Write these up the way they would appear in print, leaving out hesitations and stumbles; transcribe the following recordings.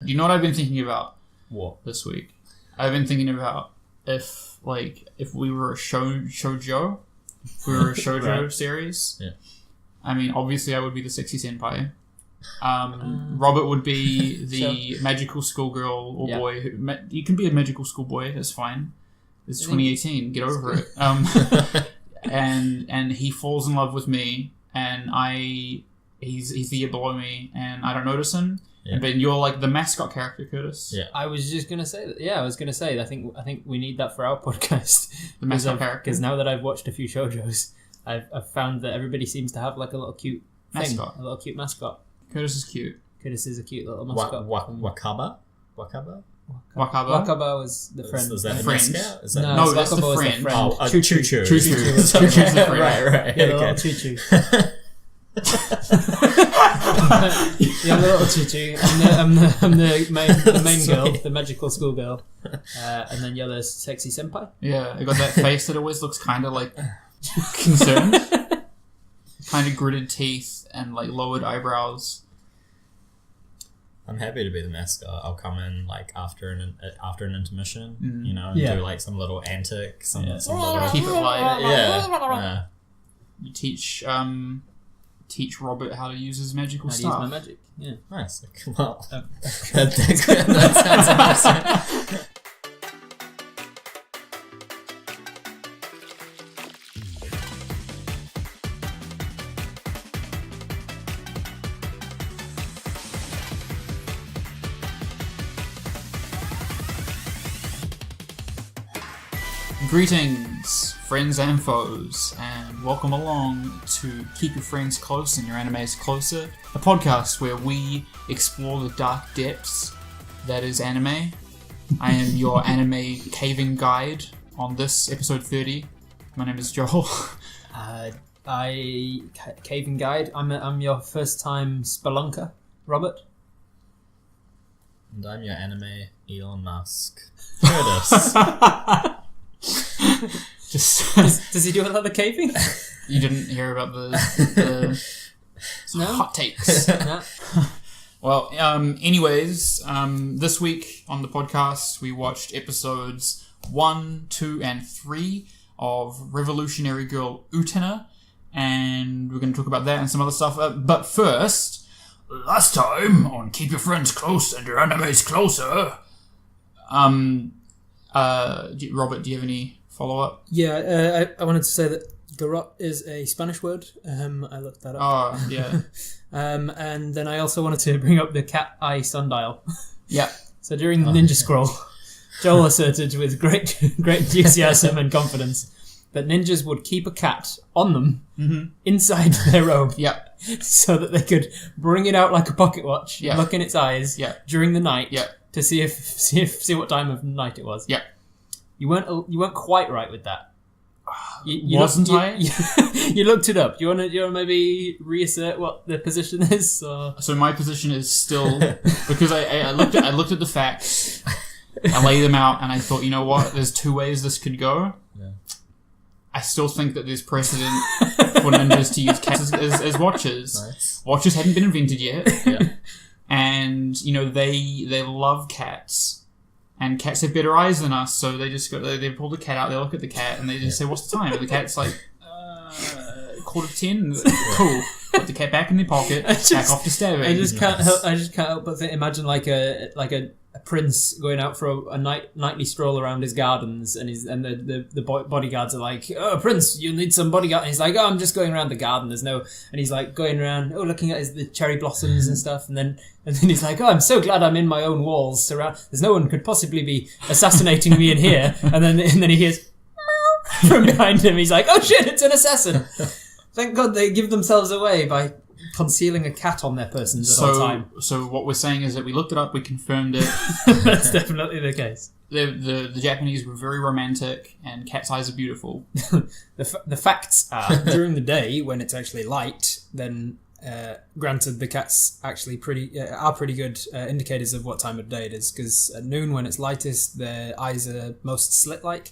You know what I've been thinking about? What? This week? I've been thinking about if we were a Shōjo, if we were a Shōjo right. series. Yeah. I mean, obviously I would be the sexy senpai. Robert would be the magical schoolgirl or boy. You can be a magical schoolboy, that's fine. It's 2018, get over it. And he falls in love with me, and he's the year below me, and I don't notice him. Yeah. But you're like the mascot character, Curtis. Yeah. I was just gonna say that. Yeah, I was gonna say. I think we need that for our podcast. The mascot character. Because now that I've watched a few shoujos, I've found that everybody seems to have like a little cute mascot. A little cute mascot. Curtis is cute. Curtis is a cute little mascot. Wakaba. Wakaba was the friend. Is that the a friend? No, that's the friend. Oh, Choo Choo. Choo Choo is the friend. Right. Yeah, the little Choo Choo. Yeah, I'm the little Choo Choo. I'm the main girl, the magical schoolgirl. And then you're the sexy senpai. Yeah, I got that face that always looks kind of like concerned. Kind of gritted teeth and like lowered eyebrows. I'm happy to be the mascot. I'll come in like after an intermission, and do like some little antic, some little keep it light. Yeah. You teach Robert how to use his magical stuff. Use my magic. Yeah. Nice. Well, that sounds interesting. Greetings, friends and foes, and welcome along to Keep Your Friends Close and Your Animes Closer, a podcast where we explore the dark depths that is anime. I am your anime caving guide on this episode 30. My name is Joel. Caving guide. I'm your first time spelunker, Robert. And I'm your anime Elon Musk, Curtis. Does he do a lot of caving? You didn't hear about the hot takes. No. Well, anyways, this week on the podcast we watched episodes 1, 2, and 3 of Revolutionary Girl Utena, and we're going to talk about that and some other stuff. But first, last time on Keep Your Friends Close and Your Animes Closer. Robert, do you have any follow-up? Yeah, I wanted to say that garrote is a Spanish word. I looked that up. Oh, yeah. And then I also wanted to bring up the cat eye sundial. Yeah. So during the ninja scroll, Joel asserted with great enthusiasm and confidence that ninjas would keep a cat on them inside their robe. Yeah. So that they could bring it out like a pocket watch, look in its eyes during the night to see what time of night it was. Yeah. You weren't quite right with that. Wasn't I? You looked it up. You want to maybe reassert what the position is? Or? So my position is still because I looked at the facts, I laid them out, and I thought, you know what? There's two ways this could go. Yeah. I still think that there's precedent for ninjas to use cats as watches. Nice. Watches hadn't been invented yet, and they love cats. And cats have better eyes than us, so they just they pull the cat out, they look at the cat, and they just say, "What's the time?" And the cat's like, 9:45. Cool. Put the cat back in their pocket. Back off to stabbing. I just can't help but imagine like a prince going out for a nightly stroll around his gardens, and the bodyguards are like, "Oh, prince, you need some bodyguard." And he's like, "Oh, I'm just going around the garden. There's no," and he's like going around, looking at the cherry blossoms and stuff, and then he's like, "Oh, I'm so glad I'm in my own walls. There's no one could possibly be assassinating me in here." And then he hears meow from behind him. He's like, "Oh shit, it's an assassin!" Thank God they give themselves away by concealing a cat on their persons at all time. So what we're saying is that we looked it up, we confirmed it. That's definitely the case. The Japanese were very romantic, and cat's eyes are beautiful. The facts are, during the day when it's actually light, then granted the cats actually are pretty good indicators of what time of day it is, because at noon when it's lightest, their eyes are most slit-like,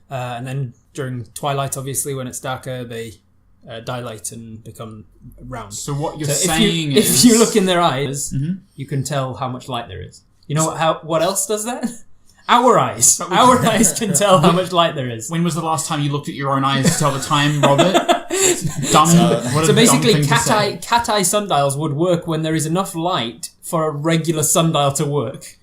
and then during twilight, obviously, when it's darker, they dilate and become round. So what you're saying is... If you look in their eyes, you can tell how much light there is. You know what else does that? Our eyes. Our eyes can tell how much light there is. When was the last time you looked at your own eyes to tell the time, Robert? Dumb. So basically, cat eye sundials would work when there is enough light for a regular sundial to work.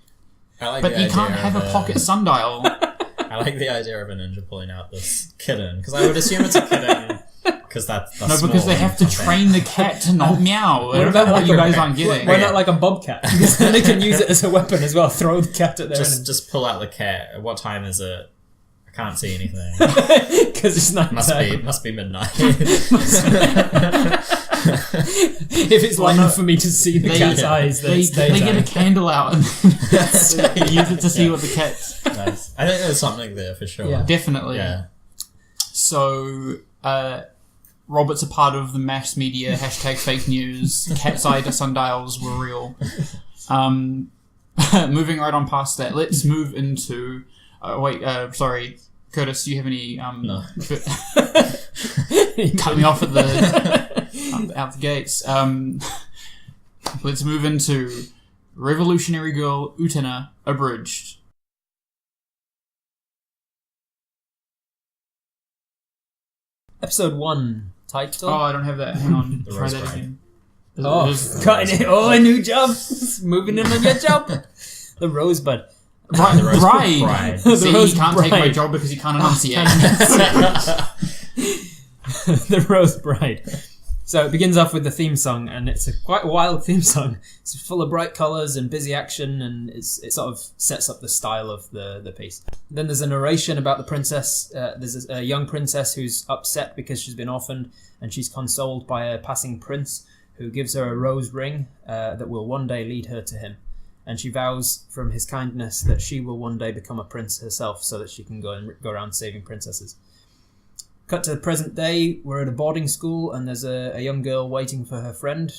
But you can't have a pocket sundial. I like the idea of a ninja pulling out this kitten, because I would assume it's a kitten, because that's no, because they have to train the cat to not meow. What about what you guys aren't getting? Why not like a bobcat? Because then they can use it as a weapon as well. Throw the cat at their enemy. Just pull out the cat. What time is it? I can't see anything. Because it's night time. Must be midnight. If it's light enough for me to see the cat's eyes, then they get a candle out and use it to see what the cat's... Nice. I think there's something there for sure. Yeah. Definitely. Yeah. So, Robert's a part of the mass media #fake news. Cat's eye sundials were real. Moving right on past that, let's move into... sorry, Curtis, do you have any... No. Cut me off at the... out the gates. Let's move into Revolutionary Girl Utena Abridged. Episode 1 title. Oh, I don't have that. Hang on. Try Rose that Bride. again. Cutting it. Oh, a new job. Moving in on your job. The Rosebud. Bride. Bride. See, Rose he can't take Bride. my job because he can't enunciate. The Rose Bride. So it begins off with the theme song, and it's a quite wild theme song. It's full of bright colours and busy action, and it sort of sets up the style of the piece. Then there's a narration about the princess. There's a young princess who's upset because she's been orphaned, and she's consoled by a passing prince who gives her a rose ring that will one day lead her to him. And she vows from his kindness that she will one day become a prince herself so that she can go around saving princesses. Cut to the present day, we're at a boarding school and there's a young girl waiting for her friend.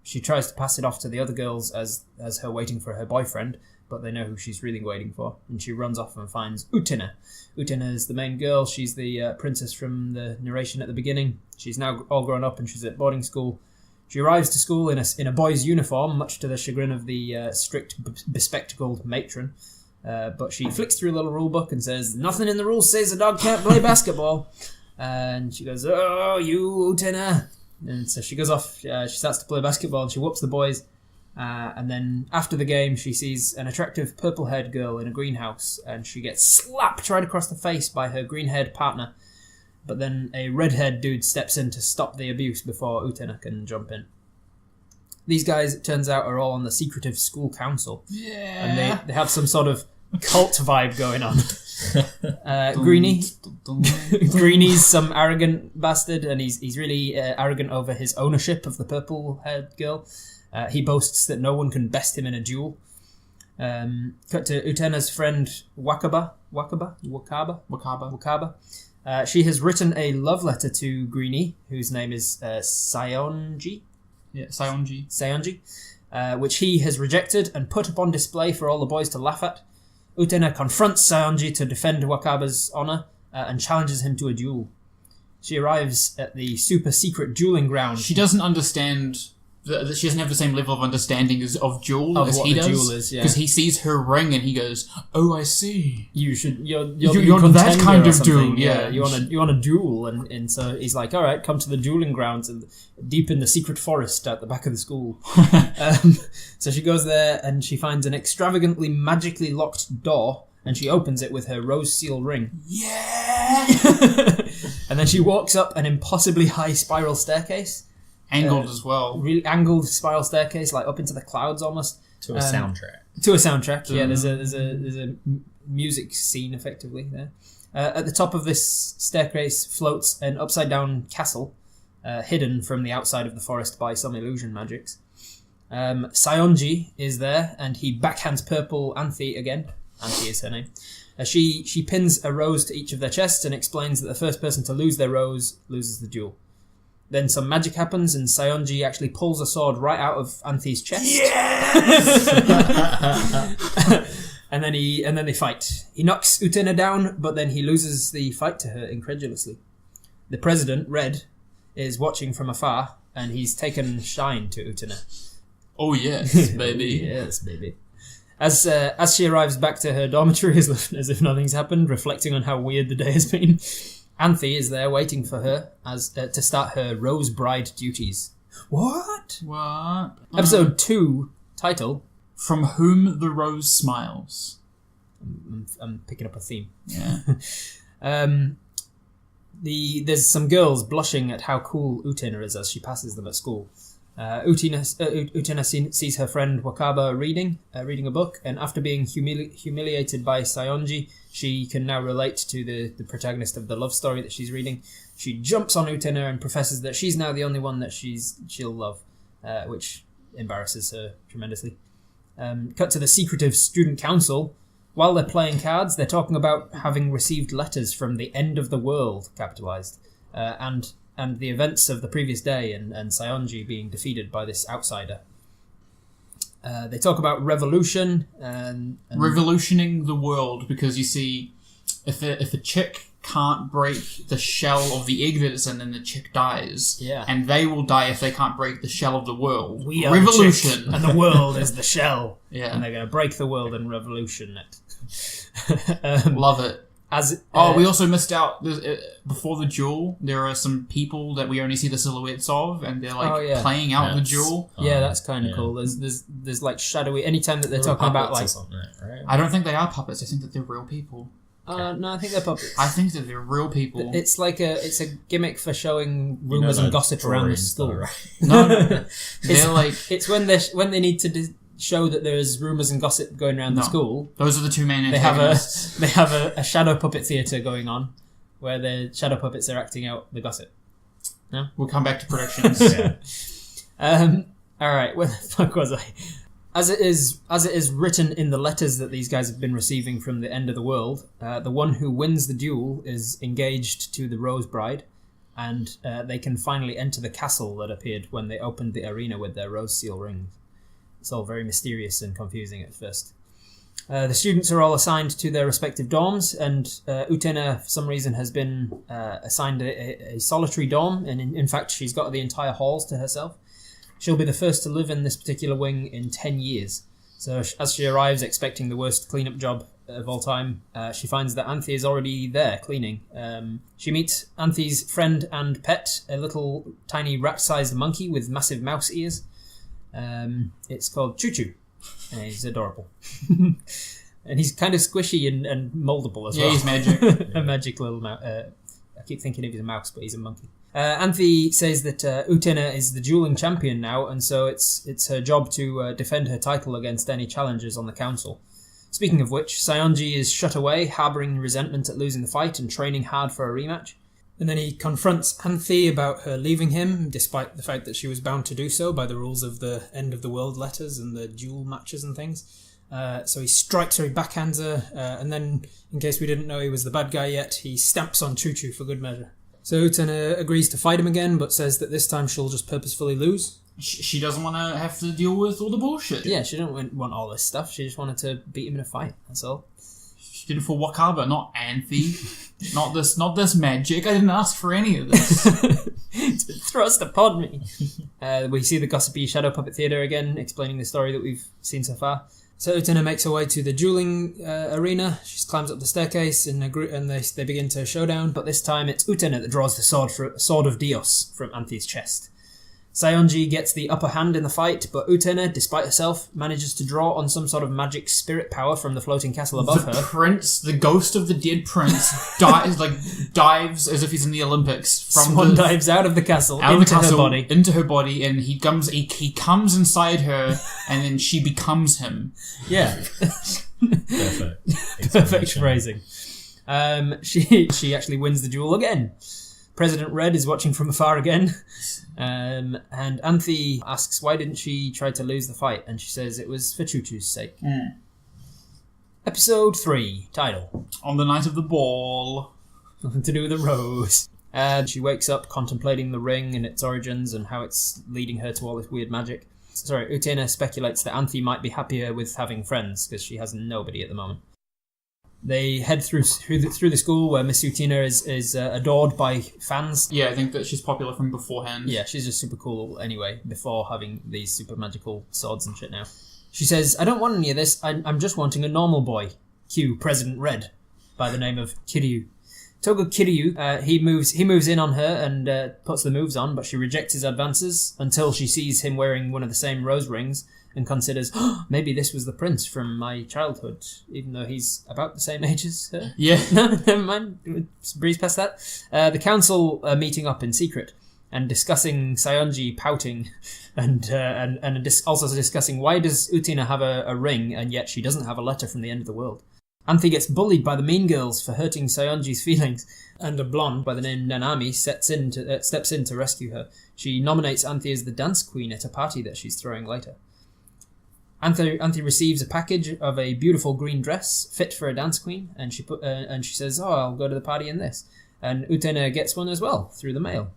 She tries to pass it off to the other girls as her waiting for her boyfriend, but they know who she's really waiting for. And she runs off and finds Utena. Utena is the main girl. She's the princess from the narration at the beginning. She's now all grown up and she's at boarding school. She arrives to school in a boy's uniform, much to the chagrin of the strict, bespectacled matron. But she flicks through a little rule book and says, "Nothing in the rules says a dog can't play basketball." And she goes, "Oh, you, Utena." And so she goes off, she starts to play basketball and she whoops the boys. And then after the game, she sees an attractive purple-haired girl in a greenhouse and she gets slapped right across the face by her green-haired partner. But then a red-haired dude steps in to stop the abuse before Utena can jump in. These guys, it turns out, are all on the secretive school council. Yeah. And they have some sort of cult vibe going on. Greenie's some arrogant bastard, and he's really arrogant over his ownership of the purple-haired girl. He boasts that no one can best him in a duel. Cut to Utena's friend Wakaba. She has written a love letter to Greenie, whose name is Saionji. Yeah, Saionji. Which he has rejected and put up on display for all the boys to laugh at. Utena confronts Saionji to defend Wakaba's honour and challenges him to a duel. She arrives at the super secret dueling ground. She doesn't understand... She doesn't have the same level of understanding of duel as he does. Duel is, yeah. Because he sees her ring and he goes, "Oh, I see. You're that kind of duel." Yeah, you want a duel, and so he's like, "All right, come to the dueling grounds and deep in the secret forest at the back of the school." So she goes there and she finds an extravagantly magically locked door, and she opens it with her rose seal ring. Yeah. And then she walks up an impossibly high spiral staircase. Angled as well. Really angled spiral staircase, like up into the clouds almost. To a soundtrack. Yeah. There's a music scene effectively there. At the top of this staircase floats an upside down castle, hidden from the outside of the forest by some illusion magics. Saionji is there, and he backhands purple Anthe again. Anthe is her name. She pins a rose to each of their chests and explains that the first person to lose their rose loses the duel. Then some magic happens, and Saionji actually pulls a sword right out of Anthe's chest. Yes! and then they fight. He knocks Utena down, but then he loses the fight to her incredulously. The president, Red, is watching from afar, and he's taken shine to Utena. Oh yes, baby. Yes, baby. As she arrives back to her dormitory as if nothing's happened, reflecting on how weird the day has been, Anthe is there waiting for her to start her Rose Bride duties. What? Episode 2, title: From Whom the Rose Smiles. I'm picking up a theme. Yeah. There's some girls blushing at how cool Utena is as she passes them at school. Utena sees her friend Wakaba reading a book, and after being humiliated by Saionji, she can now relate to the protagonist of the love story that she's reading. She jumps on Utena and professes that she's now the only one that she'll love, which embarrasses her tremendously. Cut to the secretive student council. While they're playing cards, they're talking about having received letters from the end of the world, capitalized, and the events of the previous day, and Saionji being defeated by this outsider. They talk about revolution and revolutioning the world, because you see, if a chick can't break the shell of the egg that it's in, then the chick dies. Yeah. And they will die if they can't break the shell of the world. We are revolution. The chick, and the world is the shell. Yeah. And they're going to break the world and revolution it. Love it. We also missed out before the duel. There are some people that we only see the silhouettes of, and they're playing out the duel. Yeah, that's kind of cool. There's like shadowy. Anytime that they're talking about like, right? I don't think they are puppets. I think that they're real people. No, I think they're puppets. I think that they're real people. It's like it's a gimmick for showing rumors and gossip around the school. Right? No, they're like it's when they need to show that there's rumors and gossip going around the school. Those are the two main They antagonists. have a shadow puppet theatre going on, where the shadow puppets are acting out the gossip. No, We'll come back to predictions. All right, where the fuck was I? As it is written in the letters that these guys have been receiving from the end of the world, the one who wins the duel is engaged to the Rose Bride, and they can finally enter the castle that appeared when they opened the arena with their rose seal rings. It's all very mysterious and confusing at first. The students are all assigned to their respective dorms, and Utena, for some reason, has been assigned a solitary dorm, and in fact, she's got the entire halls to herself. She'll be the first to live in this particular wing in 10 years. So as she arrives expecting the worst cleanup job of all time, she finds that Anthe is already there cleaning. She meets Anthe's friend and pet, a little tiny rat-sized monkey with massive mouse ears. It's called Choo Choo, and he's adorable. And he's kind of squishy and moldable as well. Yeah, he's magic. A magic little mouse. I keep thinking he's a mouse, but he's a monkey. Anthe says that Utena is the dueling champion now, and so it's her job to defend her title against any challengers on the council. Speaking of which, Saionji is shut away, harbouring resentment at losing the fight and training hard for a rematch. And then he confronts Anthe about her leaving him, despite the fact that she was bound to do so by the rules of the end of the world letters and the duel matches and things. So he strikes her, he backhands her, and then, in case we didn't know he was the bad guy yet, he stamps on Choo Choo for good measure. So Utena agrees to fight him again, but says that this time she'll just purposefully lose. She doesn't want to have to deal with all the bullshit. Yeah, she didn't want all this stuff. She just wanted to beat him in a fight, that's all. She did it for Wakaba, not Anthe. not this magic. I didn't ask for any of this. It's been thrust upon me. We see the gossipy shadow puppet theatre again, explaining the story that we've seen so far. So Utena makes her way to the dueling arena. She climbs up the staircase and they begin to showdown, but this time it's Utena that draws the sword of Dios from Anthe's chest. Saionji gets the upper hand in the fight, but Utena, despite herself, manages to draw on some sort of magic spirit power from the floating castle above The her. prince, the ghost of the dead prince, dives as if he's in the Olympics. Dives out of the castle into her body, and he comes inside her, and then she becomes him. Yeah. Perfect phrasing. She actually wins the duel again. President Red is watching from afar again. And Anthe asks why didn't she try to lose the fight, and she says it was for Choo Choo's sake. Episode 3, title: On the night of the ball. Nothing to do with the rose. And she wakes up contemplating the ring and its origins and how it's leading her to all this weird magic. Utena speculates that Anthe might be happier with having friends because she has nobody at the moment. They head through the school where Miss Utena is adored by fans. Yeah, I think that she's popular from beforehand. Yeah, she's just super cool anyway, before having these super magical swords and shit now. She says, "I don't want any of this. I'm just wanting a normal boy." Cue President Red, by the name of Kiryu. Toga Kiryu, he moves in on her and puts the moves on, but she rejects his advances until she sees him wearing one of the same rose rings and considers, maybe this was the prince from my childhood, even though he's about the same age as her. Yeah. No, never mind. Breeze past that. The council are meeting up in secret and discussing Sayonji pouting and also discussing why does Utena have a ring and yet she doesn't have a letter from the end of the world. Anthy gets bullied by the mean girls for hurting Sayonji's feelings, and a blonde by the name Nanami steps in to rescue her. She nominates Anthy as the dance queen at a party that she's throwing later. Anthy receives a package of a beautiful green dress fit for a dance queen, and she says, I'll go to the party in this. And Utena gets one as well through the mail.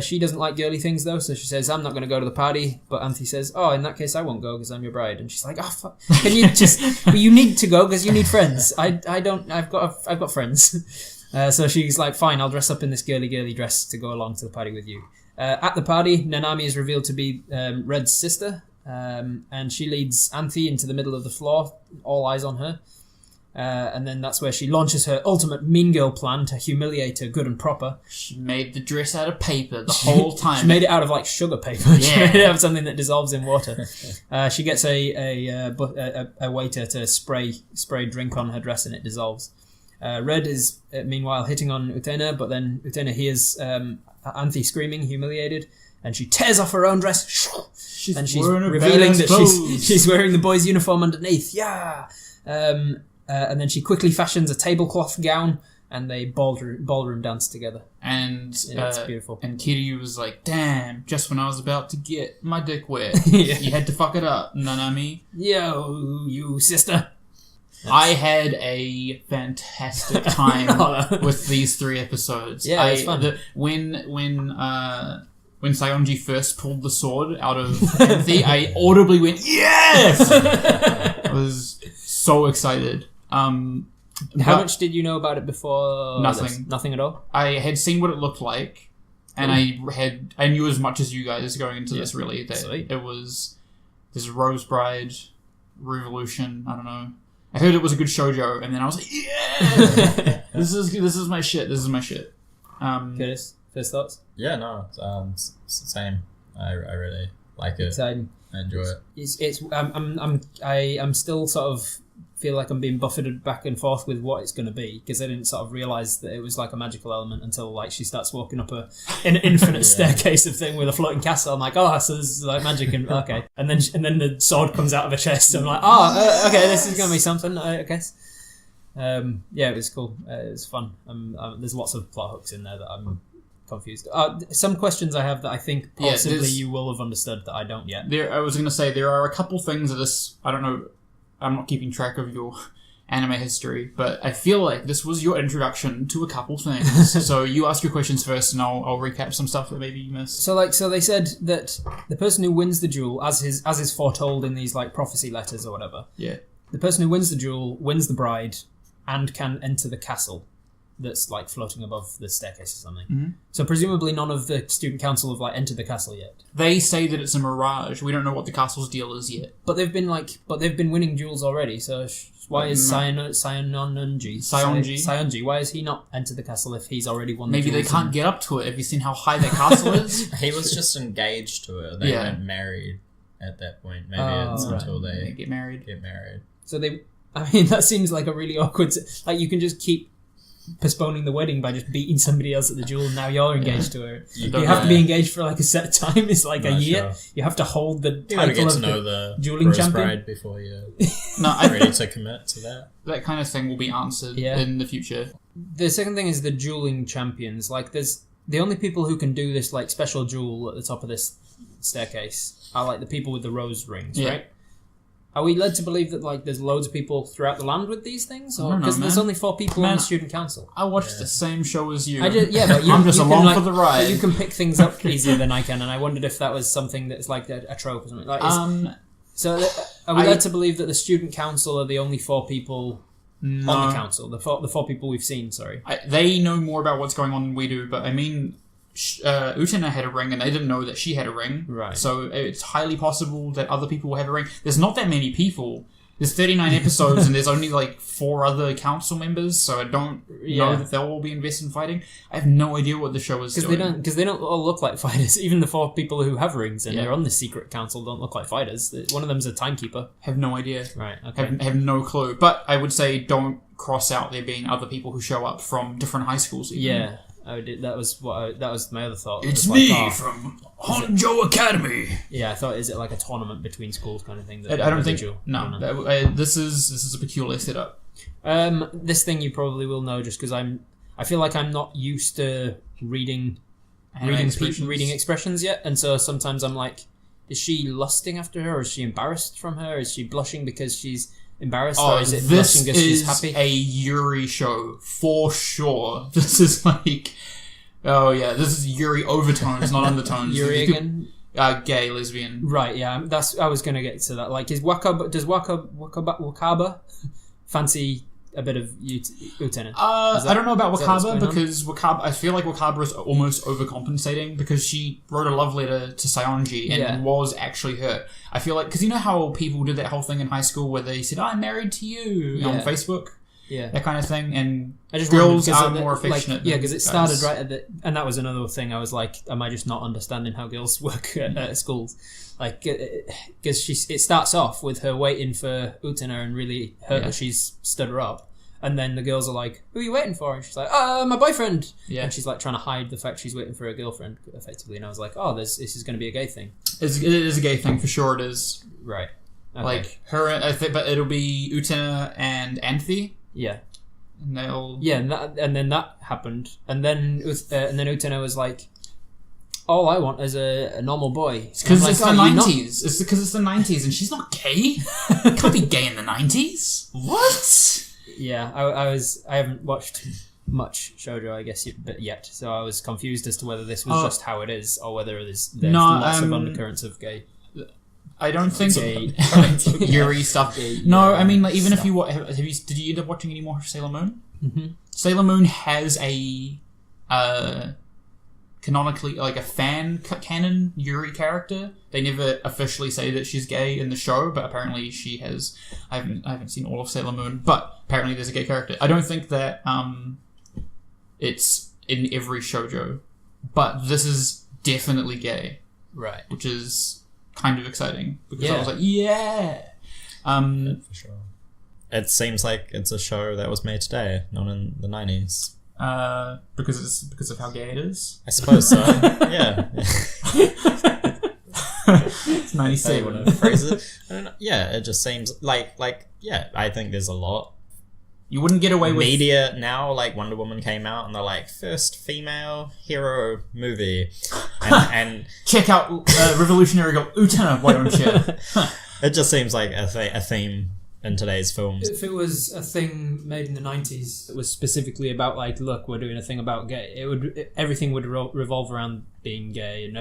She doesn't like girly things though, so she says, I'm not going to go to the party. But Anthy says, in that case I won't go because I'm your bride. And she's like, fuck. Can you just, but you need to go because you need friends. I've got friends. So she's like, fine, I'll dress up in this girly dress to go along to the party with you. At the party, Nanami is revealed to be Red's sister, and she leads Anthy into the middle of the floor, all eyes on her. And then that's where she launches her ultimate mean girl plan to humiliate her good and proper. She made the dress out of paper the whole time. She made it out of like sugar paper. Yeah. She made it out of something that dissolves in water. She gets a waiter to spray drink on her dress and it dissolves. Red is meanwhile hitting on Utena, but then Utena hears Anthy screaming, humiliated, and she tears off her own dress. And she's revealing that she's wearing the boy's uniform underneath. Yeah. And then she quickly fashions a tablecloth gown, and they ballroom dance together. And it's beautiful. And Kiryu was like, "Damn! Just when I was about to get my dick wet, you had to fuck it up, Nanami." Yo, you sister. I had a fantastic time with these 3 episodes. Yeah, it's fun. When Sayonji first pulled the sword out of Anthy, I audibly went, "Yes!" I was so excited. How much did you know about it before? Nothing. Nothing at all? I had seen what it looked like, and I knew as much as you guys going into this, really. That it was this Rose Bride Revolution, I don't know. I heard it was a good shoujo, and then I was like, yeah! This is my shit. This is my shit. Curtis, first thoughts? Yeah, no, same. I really like it. Exciting. I enjoy it. I'm still sort of feel like I'm being buffeted back and forth with what it's going to be, because I didn't sort of realise that it was like a magical element until like she starts walking up an infinite staircase of thing with a floating castle. I'm like, so this is like magic, and okay. And then the sword comes out of her chest. I'm like, okay, this is going to be something, I guess. Yeah, it was cool. It was fun. There's lots of plot hooks in there that I'm confused. Some questions I have that I think possibly you will have understood that I don't yet. I was going to say there are a couple things of this. I don't know. I'm not keeping track of your anime history, but I feel like this was your introduction to a couple things. So you ask your questions first, and I'll recap some stuff that maybe you missed. So they said that the person who wins the duel, as is foretold in these like prophecy letters or whatever. Yeah. The person who wins the duel wins the bride and can enter the castle that's like floating above the staircase or something. Mm-hmm. So presumably none of the student council have like entered the castle yet. They say that it's a mirage. We don't know what the castle's deal is yet. But they've been winning duels already. So why is Sayonji? Why has he not entered the castle if he's already won? Maybe they can't get up to it. Have you seen how high their castle is? He was just engaged to it. They weren't married at that point. Maybe it's until they get married. So that seems like a really awkward. Like you can just keep postponing the wedding by just beating somebody else at the duel, and now you're engaged to her. You have to be engaged for like a set time. It's like a year. Sure. You have to hold the title of the dueling champion bride before you're ready to commit to that. That kind of thing will be answered in the future. The second thing is the dueling champions. Like there's the only people who can do this like special duel at the top of this staircase are like the people with the rose rings, right? Are we led to believe that like there's loads of people throughout the land with these things? Because there's only 4 people on the student council. I watched the same show as you. But I'm just along for the ride. You can pick things up easier than I can, and I wondered if that was something that's like a trope or something. Like, so are we led to believe that the student council are the only 4 people on the council? The four people we've seen. Sorry, they know more about what's going on than we do. But I mean, Utena had a ring and they didn't know that she had a ring. Right. So it's highly possible that other people will have a ring. There's not that many people. There's 39 episodes and there's only like 4 other council members, so I don't know that they'll all be invested in fighting. I have no idea what the show is doing. Because they don't all look like fighters. Even the 4 people who have rings and they're on the secret council don't look like fighters. One of them's a timekeeper. Have no idea. Right, okay. Have no clue. But I would say don't cross out there being other people who show up from different high schools. Even. Yeah. That was my other thought. It's me from Honjo Academy. Yeah, I thought, is it like a tournament between schools kind of thing? I don't think. No, this is a peculiar setup. This thing you probably will know just because I feel like I'm not used to reading expressions yet, and so sometimes I'm like, is she lusting after her, or is she embarrassed from her? Is she blushing because she's embarrassed, or is it blushing because she's happy? This is a Yuri show for sure. This is like, this is Yuri overtones, not undertones. Yuri again? Gay, lesbian. Right, yeah. I was gonna get to that. Like, does Wakaba fancy a bit of Utena? I don't know about Wakaba because I feel like Wakaba is almost overcompensating because she wrote a love letter to Saionji and was actually hurt. I feel like, because you know how people did that whole thing in high school where they said, I'm married to you on Facebook? Yeah. That kind of thing. And girls are more affectionate. Because it started right at the... And that was another thing. I was like, am I just not understanding how girls work at schools? Like, because it starts off with her waiting for Utena and really hurt that she's stood her up. And then the girls are like, who are you waiting for? And she's like, my boyfriend. Yeah. And she's like trying to hide the fact she's waiting for her girlfriend, effectively. And I was like, this is going to be a gay thing. It is a gay thing, for sure it is. Right. Okay. Like, her, I think, but it'll be Utena and Anthe. Yeah. And they'll... Yeah, and then that happened. And then Utena was like, all I want is a normal boy. It's because it's the 90s. It's because it's the 90s and she's not gay. Can't be gay in the 90s. What? Yeah, I haven't watched much Shōjo, I guess, yet, so I was confused as to whether this was just how it is or whether there's lots of undercurrents of gay. I don't think Yuri stuff. No, I mean, like, even if you did you end up watching any more Sailor Moon? Mm-hmm. Sailor Moon has a canonically, like, a canon Yuri character. They never officially say that she's gay in the show, but apparently she has. I haven't seen all of Sailor Moon, but apparently there's a gay character. I don't think that it's in every shoujo, but this is definitely gay, right? Which is kind of exciting because I was like, for sure. It seems like it's a show that was made today, not in the 90s. Because of how gay it is. I suppose so. Yeah. It's 97. Want to phrase it? I don't know. Yeah, it just seems like I think there's a lot. You wouldn't get away with media now. Like, Wonder Woman came out and they're like, first female hero movie, and check out Revolutionary Girl Utena. Why don't you? It just seems like a theme in today's films. If it was a thing made in the 90s that was specifically about, like, look, we're doing a thing about gay, everything would revolve around being gay, and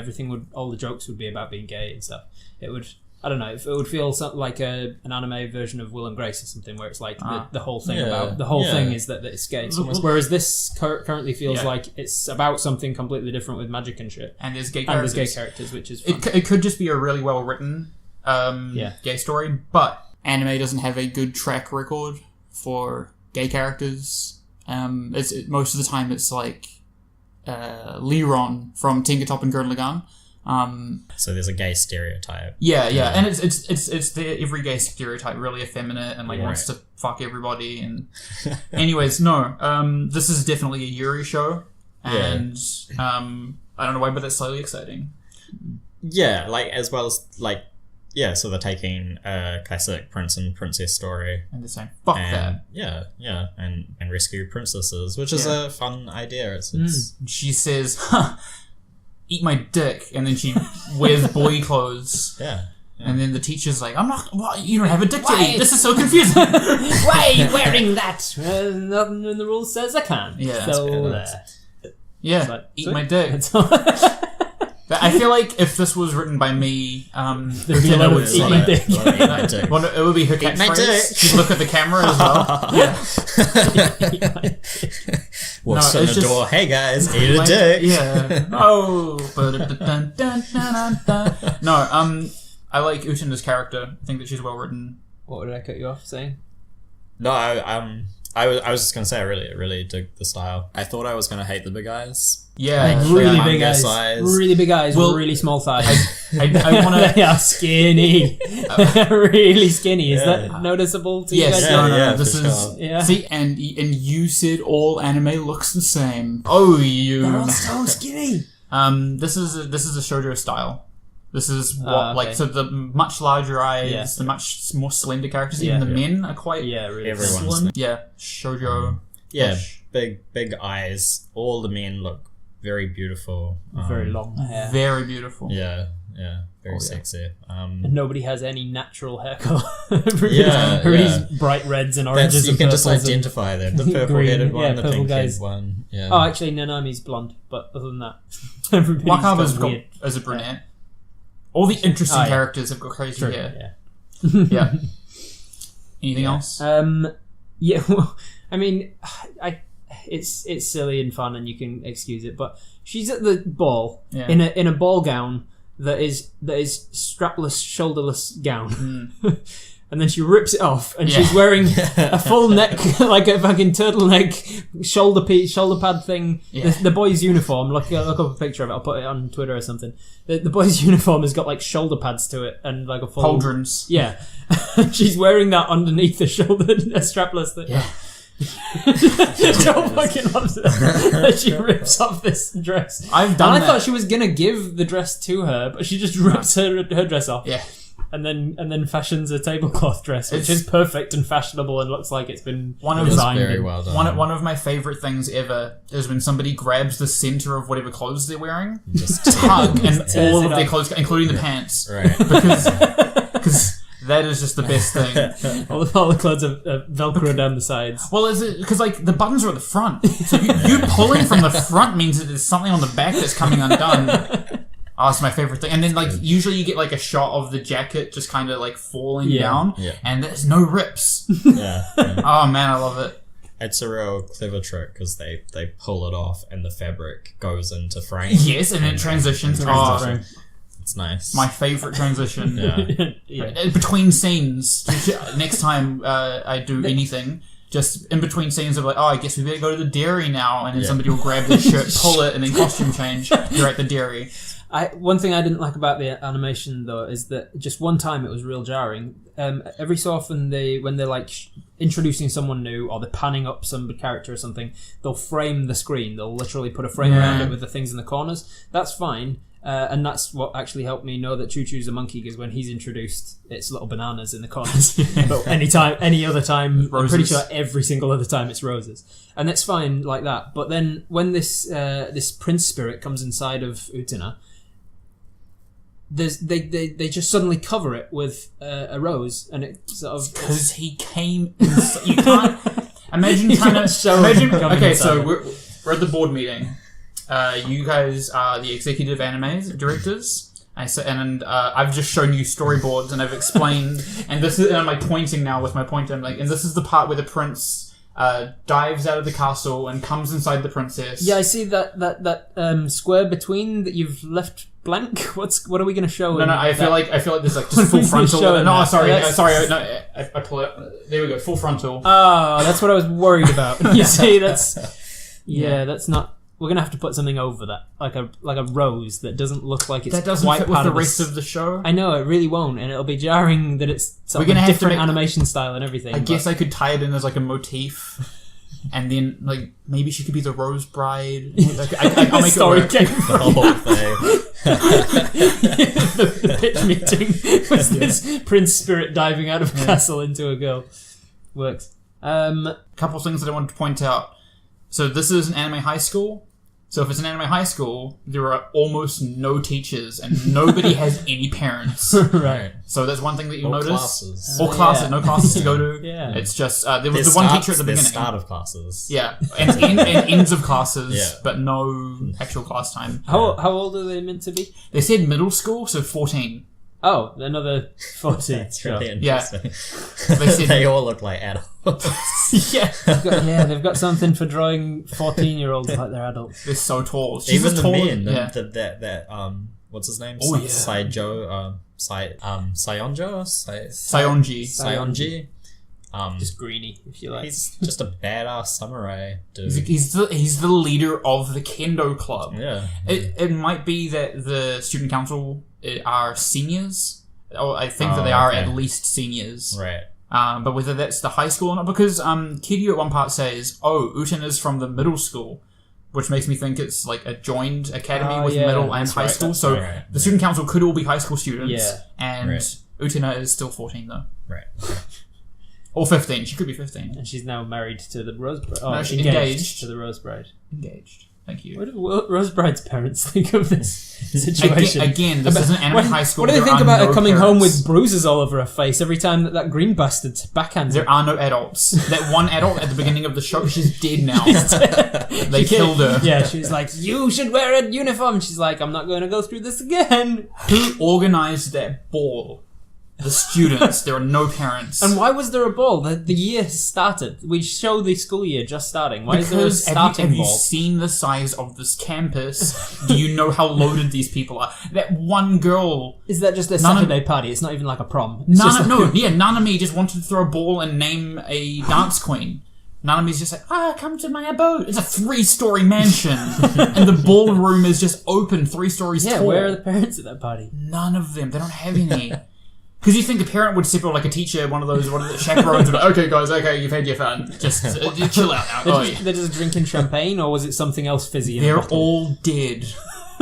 all the jokes would be about being gay and stuff. It would, I don't know, it would feel something like an anime version of Will and Grace or something, where it's like the whole thing thing is that it's gay. Whereas this currently feels like it's about something completely different with magic and shit. And there's gay characters. Which is fun. It could just be a really well written gay story, but anime doesn't have a good track record for gay characters. Most of the time it's like Liron from Tenka Top and Gurren Lagann. So there's a gay stereotype. Yeah, and it's the every gay stereotype, really effeminate and wants to fuck everybody. And anyways, no, this is definitely a Yuri show, and I don't know why, but that's slightly exciting. Yeah, like, as well as like. Yeah, so they're taking a classic prince and princess story and they're saying, fuck that. Yeah, and rescue princesses, which is a fun idea. It's She says, eat my dick, and then she wears boy clothes. Yeah. And then the teacher's like, you don't have a dick to eat. This is so confusing. Why are you wearing that? Nothing in the rules says I can. Yeah. So, eat my dick. But I feel like if this was written by me, Utena would say it. Well, it would be her catchphrase. She'd look at the camera as well. Walks No, in it's the just- door. Hey guys, eat a Like, dick. Yeah. Oh. No. I like Utena's character. I think that she's well written. What did I cut you off saying? No, I was just gonna say I really dig the style. I thought I was gonna hate the big eyes. Yeah. Like really yeah. big eyes. Size. Really big eyes, Well, really small thighs. I want to. They are skinny. really skinny. Is Yeah. that noticeable to Yes, you guys? no, no, yeah, no. This for is sure. Yeah. see, and you said all anime looks the same. Oh, you. They're all so skinny. This is a shoujo style. This is what okay. like so the much larger eyes, Yeah. the much more slender characters. Yeah. Even the men are quite Yeah, really. Everyone's slim. Yeah, shoujo. Yeah, big eyes. All the men look very beautiful. Very long hair. Very beautiful. Yeah, very yeah. sexy. And nobody has any natural hair color. Yeah, Everybody's bright reds and oranges. You and can just purples and- identify them. The purple-headed Green, one, yeah, the purple pink-headed guys. one. Yeah. Oh, actually, Nanami's blonde, but other than that, everybody's Wakaba's got got weird. as a brunette. All the interesting Oh, yeah. characters have got crazy True, hair. yeah. Yeah. Anything else? Yeah. Well, I mean, it's silly and fun, and you can excuse it. But she's at the ball Yeah. in a ball gown that is strapless, shoulderless gown, and then she rips it off, and Yeah. she's wearing a full neck, like a fucking turtleneck shoulder pad thing. Yeah. The boy's uniform. Look up a picture of it. I'll put it on Twitter or something. The boy's uniform has got like shoulder pads to it and like a full Pauldrons. Yeah. She's wearing that underneath the shoulder, a strapless thing. Yeah. Don't fucking love that she rips off this dress. I've done And I that. thought she was gonna give the dress to her, but she just rips her dress off. Yeah. And then fashions a tablecloth dress, which is perfect and fashionable and looks like it's been One of designed. very in- well done. One of my favorite things ever is when somebody grabs the center of whatever clothes they're wearing, Just tug, and Tears all it of their up. clothes, including the pants, right. because that is just the best thing. all the clothes are Velcro down the sides. Well, is it because like the buttons are at the front, so you pulling from the front means that there's something on the back that's coming undone. Oh, it's my favorite thing. And then like usually you get like a shot of the jacket just kind of like falling down, Yeah. and there's no rips. Yeah. Oh man, I love it. It's a real clever trick because they pull it off and the fabric goes into frame. Yes, and it transitions. Oh, It's nice. my favorite transition. Yeah. Yeah. Between scenes, next time I do anything, just in between scenes of like, oh, I guess we better go to the dairy now, and then somebody will grab their shirt, pull it, and then costume change. You're at the dairy. One thing I didn't like about the animation though is that just one time it was real jarring. Every so often when they're like introducing someone new or they're panning up some character or something, they'll frame the screen. They'll literally put a frame around it with the things in the corners. That's fine. And that's what actually helped me know that Choo Choo's a monkey, because when he's introduced, it's little bananas in the corners. But any other time, I'm pretty sure every single other time it's roses. And that's fine like that. But then when this prince spirit comes inside of Utena, they just suddenly cover it with a rose, and it sort of Because he came inside. You can't imagine trying to show imagine. him coming Okay, inside. so we're at the board meeting. You guys are the executive anime directors. I've just shown you storyboards and I've explained. And I'm like pointing now with my pointer. I'm like, and this is the part where the prince dives out of the castle and comes inside the princess. Yeah, I see that square between that you've left blank. What are we going to show? No, I feel like there's like just full frontal. Showing No, that. sorry. That's- I pull it. There we go. Full frontal. Oh, that's what I was worried about. You see, that's not. We're gonna have to put something over that, like a rose that doesn't look like it's That doesn't quite fit with part the of rest of the show. I know it really won't, and it'll be jarring that it's sort We're of gonna a have to different make- animation style and everything. I guess I could tie it in as like a motif. And then, like, maybe she could be the Rose Bride. I'll make Story it work. came the whole thing. the pitch meeting was this prince spirit diving out of a castle into a girl. Works. Couple things that I wanted to point out. So this is an anime high school. So if it's an anime high school, there are almost no teachers and nobody has any parents. Right. So that's one thing that you'll All notice. classes. All classes, yeah. no classes to go to. Yeah. It's just there was the one teacher at the beginning. Start of classes. Yeah, and ends of classes, Yeah. but no actual class time. How old are they meant to be? They said middle school, so 14. Oh, another 14. That's really Yeah. interesting. They all look like adults. Yeah. They've got something for drawing 14-year-olds like they're adults. They're so tall. She's Even as the tall men, as- that what's his name? Oh, yeah. Saijo, Sayonjo? Sayonji. Sayonji. Just greeny, if you like. He's just a badass samurai dude. He's the leader of the kendo club. Yeah. It might be that the student council are seniors. Oh, I think that they Oh, are okay. at least seniors. Right. But whether that's the high school or not, because Kiryu at one part says, "Oh, Utena's from the middle school," which makes me think it's like a joined academy with middle and that's high right, school. that's So right. the student council could all be high school students. Yeah. And Right. Utena is still 14 though, Right. or 15. She could be 15. And she's now married to the Rose Bride. Oh, No, she's engaged engaged. to the Rose Bride. Engaged. Thank you. What do Rose Bride's parents think of this situation? Again, this isn't anime high school. What do they There think are about no her coming home parents. with bruises all over her face every time that green bastard backhands her? There are no adults. That one adult at the beginning of the show, she's dead now. They killed her. Yeah, she was like, "You should wear a uniform." She's like, "I'm not going to go through this again." Who organized that ball? The students. There are no parents. And why was there a ball? The year has started. We show the school year just starting. Why is there a Because starting have you ball? seen the size of this campus? Do you know how loaded these people are? That one girl. Is that just a None of- Saturday party? It's not even like a prom. It's just Nanami just wanted to throw a ball and name a dance queen. Nanami's just like, come to my abode. It's a 3-story mansion. And the ballroom is just open 3 stories yeah, tall. where are the parents at that party? None of them. They don't have any. Because you think a parent would step up like a teacher, one of the chaperones would be like, "Okay, guys, you've had your fun. Just chill out now." They're just drinking champagne, or was it something else fizzy? In a They're bottle? all dead.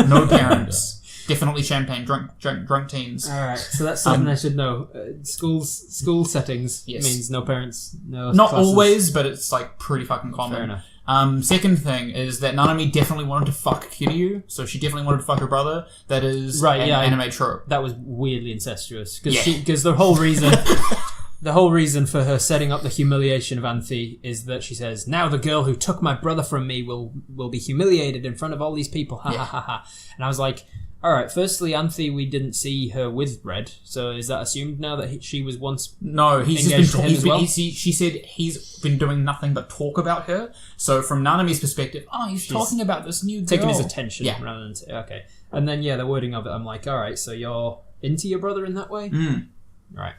No parents. Definitely champagne. Drunk teens. All right, so that's something I should know. School settings Yes. means no parents, no. Not classes. always, but it's like pretty fucking common. Fair enough. Second thing is that Nanami definitely wanted to fuck Kiryu, so she definitely wanted to fuck her brother. That is Right, an yeah, anime trope. That was weirdly incestuous Yeah. because the whole reason. The whole reason for her setting up the humiliation of Anthe is that she says, "Now the girl who took my brother from me will be humiliated in front of all these people." Ha ha ha ha. And I was like, all right, firstly, Anthe, we didn't see her with Red, so is that assumed now that she was once... No, he's engaged just to him been. as well? She said he's been doing nothing but talk about her. So from Nanami's perspective, he's talking about this new girl. Taking his attention Yeah. rather than... Okay. And then, the wording of it, I'm like, all right, so you're into your brother in that way? Right.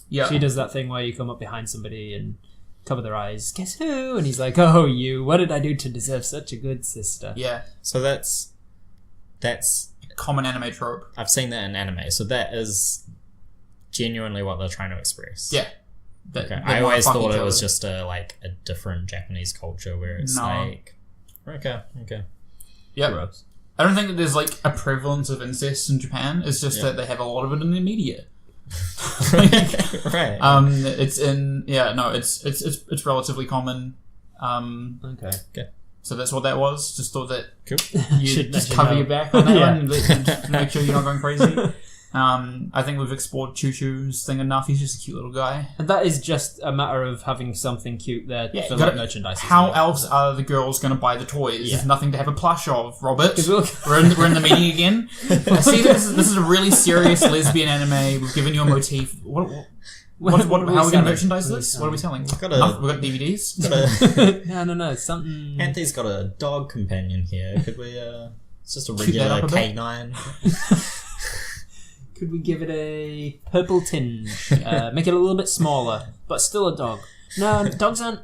Yeah. She does that thing where you come up behind somebody and cover their eyes. Guess who? And he's like, "Oh, you. What did I do to deserve such a good sister?" Yeah. So that's Common anime trope. I've seen that in anime. So that is genuinely what they're trying to express. Yeah. Okay. I always thought it was just a different Japanese culture where it's like, okay. Yeah. Gross. I don't think that there's like a prevalence of incest in Japan. It's just that they have a lot of it in the media. Right. It's relatively common. Okay. So that's what that was. Just thought that Cool. you Should just mention cover that. your back on that Yeah. one and make sure you're not going crazy. I think we've explored Choo Choo's thing enough. He's just a cute little guy. And that is just a matter of having something cute there for gotta- merchandise. How else are the girls going to buy the toys? There's nothing to have a plush of, Robert. 'Cause we'll- We're in the meeting again. I see this is a really serious lesbian anime. We've given you a motif. How are we going to merchandise this? What are we selling? We've got DVDs. No. It's something. Anthe's got a dog companion here. Could we? It's just a Cute that regular up a bit. canine. Could we give it a purple tinge? Make it a little bit smaller, but still a dog. No, dogs aren't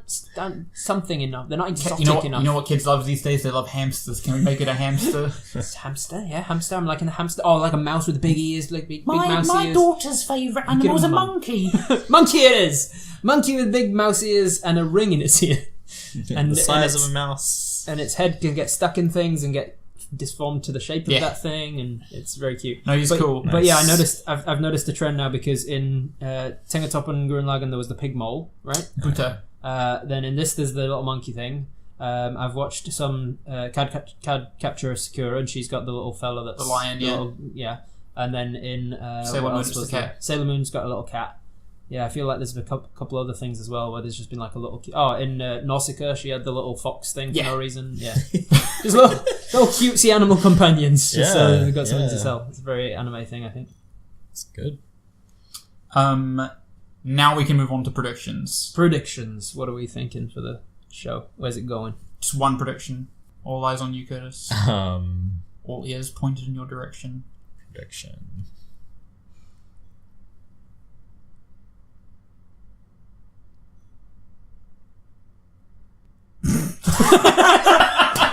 something enough. They're not exotic enough. You know what kids love these days? They love hamsters. Can we make it a hamster? It's hamster, yeah, hamster. I'm liking a hamster. Oh, like a mouse with big ears, like big mouse My ears. daughter's favourite animal is a him one. monkey. Monkey it is! Monkey with big mouse ears and a ring in its ear. The size of a mouse. And its head can get stuck in things and get disformed to the shape of Yeah. that thing, and it's very cute. No, he's cool. But yeah, I've noticed a trend now because in Tengatoppen Gurren Lagann there was the pig mole, right? Buta. Then in this there's the little monkey thing. I've watched some CAD Capture Sakura, and she's got the little fella that's The lion, yeah. And then in Sailor what Moon, else just was the there? cat. Sailor Moon's got a little cat. Yeah, I feel like there's a couple other things as well where there's just been like a little... in Nausicaa, she had the little fox thing for no reason. Yeah. Just little cutesy animal companions. Just they've got something to sell. It's a very anime thing, I think. It's good. Now we can move on to predictions. Predictions. What are we thinking for the show? Where's it going? Just one prediction. All eyes on you, Curtis. All ears pointed in your direction. Prediction.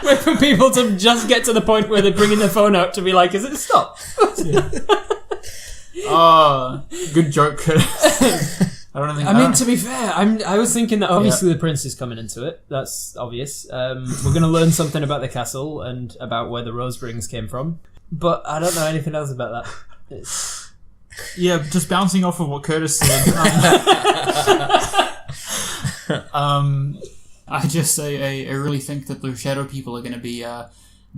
Wait for people to just get to the point where they're bringing their phone out to be like, is it stop? Oh, good joke, Curtis. I don't think. I mean, to be fair, I was thinking that obviously the prince is coming into it. That's obvious. We're going to learn something about the castle and about where the rose rings came from. But I don't know anything else about that. Yeah, just bouncing off of what Curtis said. I just say I really think that the shadow people are going to be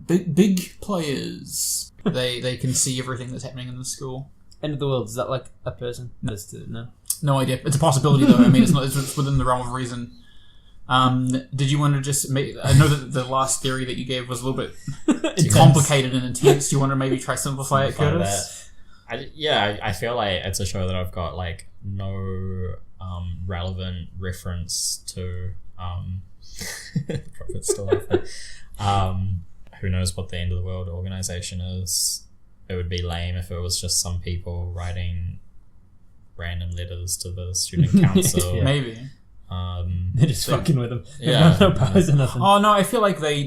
big players. They can see everything that's happening in the school. End of the world, is that like a person? No idea. It's a possibility though. I mean, it's within the realm of reason. Did you want to just make... I know that the last theory that you gave was a little bit complicated and intense. Do you want to maybe try simplify it, Curtis? I feel like it's a show that I've got like no relevant reference to. Prophet's still laughing. Who knows what the end of the world organization is? It would be lame if it was just some people writing random letters to the student council. Yeah. Maybe. They're just fucking with them. Yeah. No powers or nothing. Oh no, I feel like they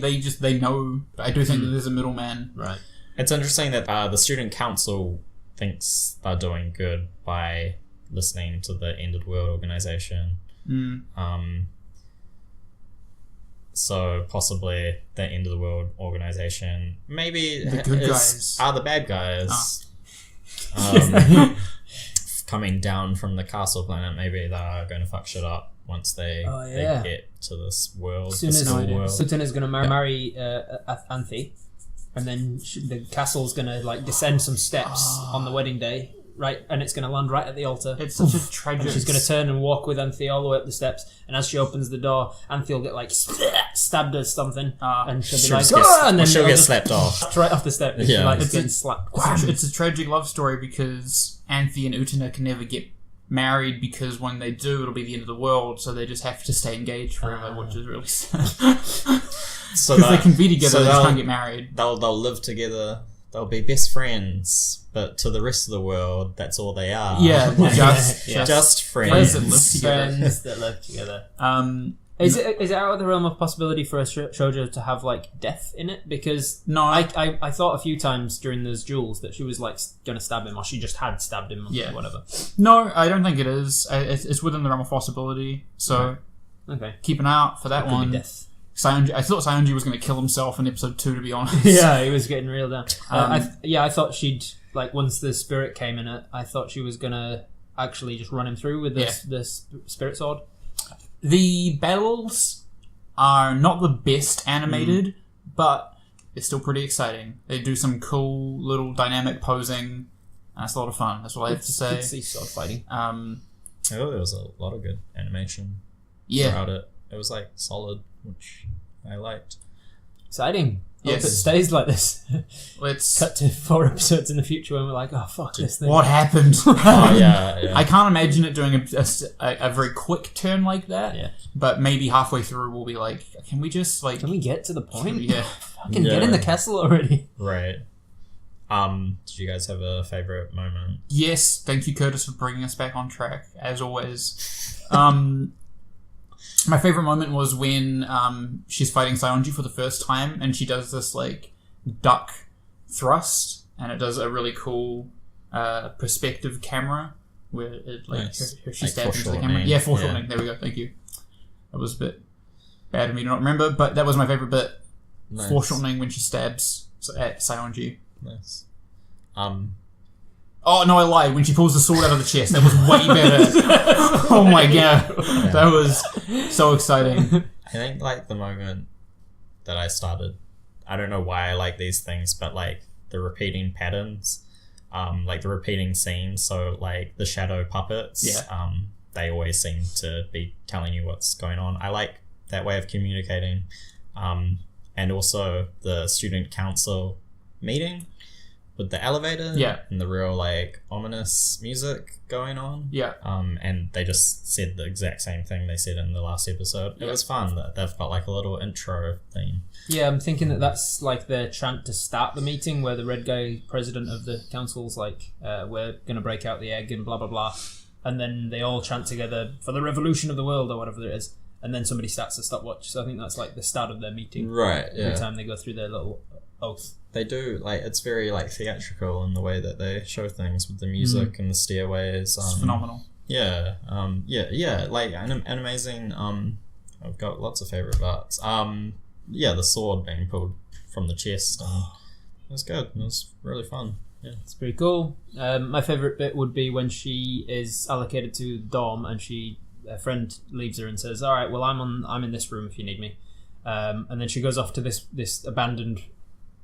know. I do think that there's a middleman. Right. It's interesting that the student council thinks they're doing good by listening to the end of the world organization. So possibly the end of the world organization maybe the good guys are the bad guys. Coming down from the castle planet, maybe they're going to fuck shit up once they get to this world. Sutton is going to marry Anthe, and then the castle's going to like descend some steps on the wedding day. Right, and it's going to land right at the altar. It's such a tragic... And she's going to turn and walk with Anthe all the way up the steps, and as she opens the door, Anthe will get like stabbed or something, and she'll be like, and then she'll get slapped off. Right off the step. Yeah. Like, it's getting slapped. It's a tragic love story because Anthe and Utena can never get married because when they do, it'll be the end of the world, so they just have to stay engaged forever, which is really sad. So because they can be together, they just can't get married. They'll live together. They'll be best friends, but to the rest of the world, that's all they are. Yeah, just friends. Friends that live together. Is it out of the realm of possibility for a shoujo to have like death in it? Because I thought a few times during those duels that she was like going to stab him, or she just had stabbed him, or whatever. No, I don't think it is. It's within the realm of possibility. So keep an eye out for that one. Be death. I thought Sayonji was going to kill himself in episode 2, to be honest. Yeah, he was getting real down. I thought she'd, like, once the spirit came in it, I thought she was going to actually just run him through with the spirit sword. The battles are not the best animated, but it's still pretty exciting. They do some cool little dynamic posing, and it's a lot of fun. That's what I have to say. It's sword fighting. There was a lot of good animation throughout it. It was, like, solid, which I liked. Exciting. Yes. Hope it stays like this. Let's cut to 4 episodes in the future when we're like, oh, fuck this thing. What happened? Yeah. I can't imagine it doing a very quick turn like that. Yeah. But maybe halfway through we'll be like, can we just, like... Can we get to the point? Yeah. Fucking get in the castle already. Right. Did you guys have a favourite moment? Yes. Thank you, Curtis, for bringing us back on track, as always. My favourite moment was when she's fighting Sayonji for the first time and she does this like duck thrust and it does a really cool perspective camera where it she stabs into the camera. Yeah, foreshortening. There we go. Thank you. That was a bit bad of me to not remember, but that was my favourite bit. Nice. Foreshortening when she stabs at Sayonji. Nice. Oh, no, I lied. When she pulls the sword out of the chest, that was way better. Oh my god. Yeah. That was so exciting. I think, like, the moment that I started, I don't know why I like these things, but, like, the repeating patterns, like, the repeating scenes, so, like, the shadow puppets, they always seem to be telling you what's going on. I like that way of communicating. And also the student council meeting. with the elevator, Yeah. and the real like ominous music going on. Yeah. And they just said the exact same thing they said in the last episode. It was fun that they've got like a little intro theme. Yeah, I'm thinking that's like their chant to start the meeting, where the red guy, president of the council's like, we're going to break out the egg and blah, blah, blah. And then they all chant together for the revolution of the world or whatever it is. And then somebody starts a stopwatch. So I think that's like the start of their meeting. Right, yeah. Every time they go through their little oath. They do, like, it's very like theatrical in the way that they show things with the music and the stairways. It's phenomenal. Yeah, like an amazing. I've got lots of favorite parts. The sword being pulled from the chest, and it was good. It was really fun. Yeah, It's pretty cool. My favourite bit would be when she is allocated to dorm and a friend leaves her and says, "All right, well, I'm in this room if you need me." And then she goes off to this abandoned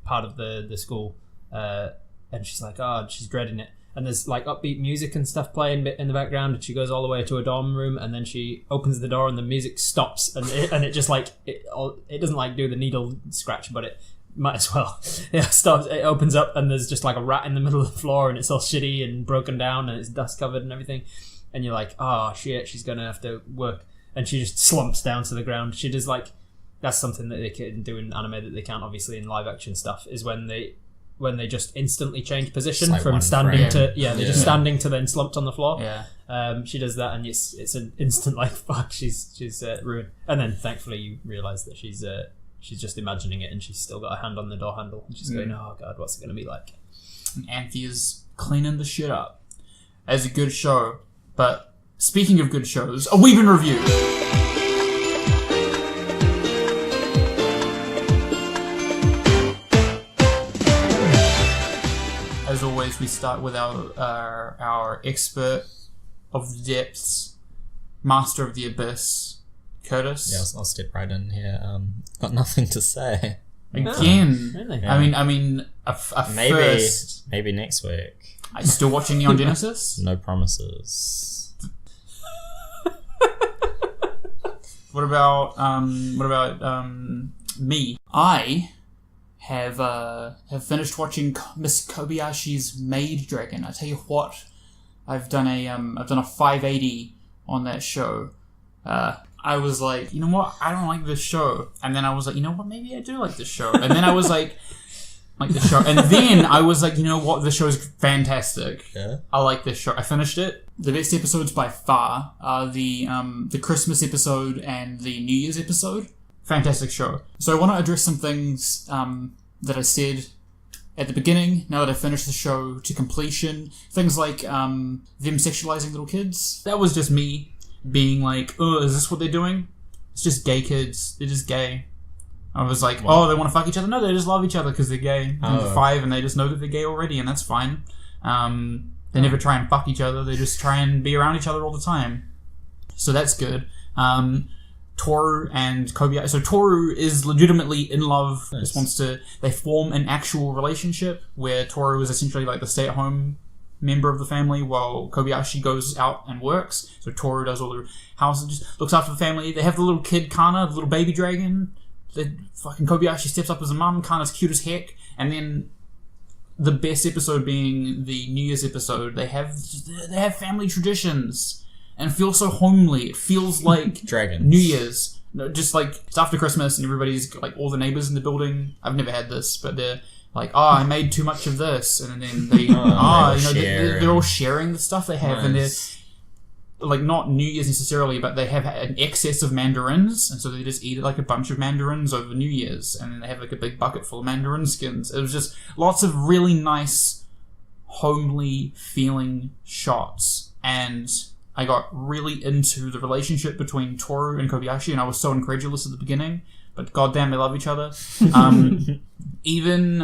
part of the school, and she's like, she's dreading it. And there's like upbeat music and stuff playing in the background, and she goes all the way to a dorm room, and then she opens the door and the music stops, and it just like it doesn't like do the needle scratch, but it might as well. Yeah, stops. It opens up, and there's just like a rat in the middle of the floor, and it's all shitty and broken down, and it's dust covered and everything. And you're like, oh shit, she's gonna have to work, and she just slumps down to the ground. She does like, that's something that they can do in anime that they can't obviously in live action stuff, is when they just instantly change position like from standing frame. they're just standing to then slumped on the floor. Yeah. She does that, and it's an instant like, fuck, she's ruined. And then thankfully you realise that she's just imagining it, and she's still got a hand on the door handle, and she's going, oh god, what's it going to be like? And Anthea's cleaning the shit up. As a good show. But speaking of good shows, a Weeb in review. As always, we start with our expert of the depths, master of the abyss, Curtis. Yeah, I'll step right in here. Got nothing to say. Again, Really? Yeah. I mean, a first. Maybe next week. Are you still watching Neon Genesis? No promises. What about me? I have finished watching Miss Kobayashi's Maid Dragon. I tell you what, I've done a 580 on that show. I was like, you know what? I don't like this show. And then I was like, you know what? Maybe I do like this show. And then I was like the show. And then I was like, you know what? This show is fantastic. Yeah. I like this show. I finished it. The best episodes by far are the Christmas episode and the New Year's episode. Fantastic show. So I want to address some things that I said at the beginning, now that I finished the show to completion. Things like them sexualizing little kids. That was just me being like, oh, is this what they're doing? It's just gay kids. They're just gay. I was like, oh, they want to fuck each other? No, they just love each other because they're gay. And they're 5 and they just know that they're gay already, and that's fine. They never try and fuck each other. They just try and be around each other all the time. So that's good. Toru and Kobayashi. So Toru is legitimately in love. Nice. Just wants to. They form an actual relationship where Toru is essentially like the stay-at-home member of the family while Kobayashi goes out and works. So Toru does all the house and just looks after the family. They have the little kid Kana, the little baby dragon. The fucking Kobayashi steps up as a mum. Kana's cute as heck. And then the best episode being the New Year's episode. They have family traditions. And it feels so homely. It feels like Dragons. New Year's. No, just like, it's after Christmas and everybody's, like, all the neighbours in the building. I've never had this, but they're like, I made too much of this. And then they, they're all sharing the stuff they have. Nice. And they're, like, not New Year's necessarily, but they have an excess of mandarins. And so they just eat, like, a bunch of mandarins over New Year's. And then they have, like, a big bucket full of mandarin skins. It was just lots of really nice, homely feeling shots. And I got really into the relationship between Toru and Kobayashi, and I was so incredulous at the beginning, but goddamn, they love each other. Even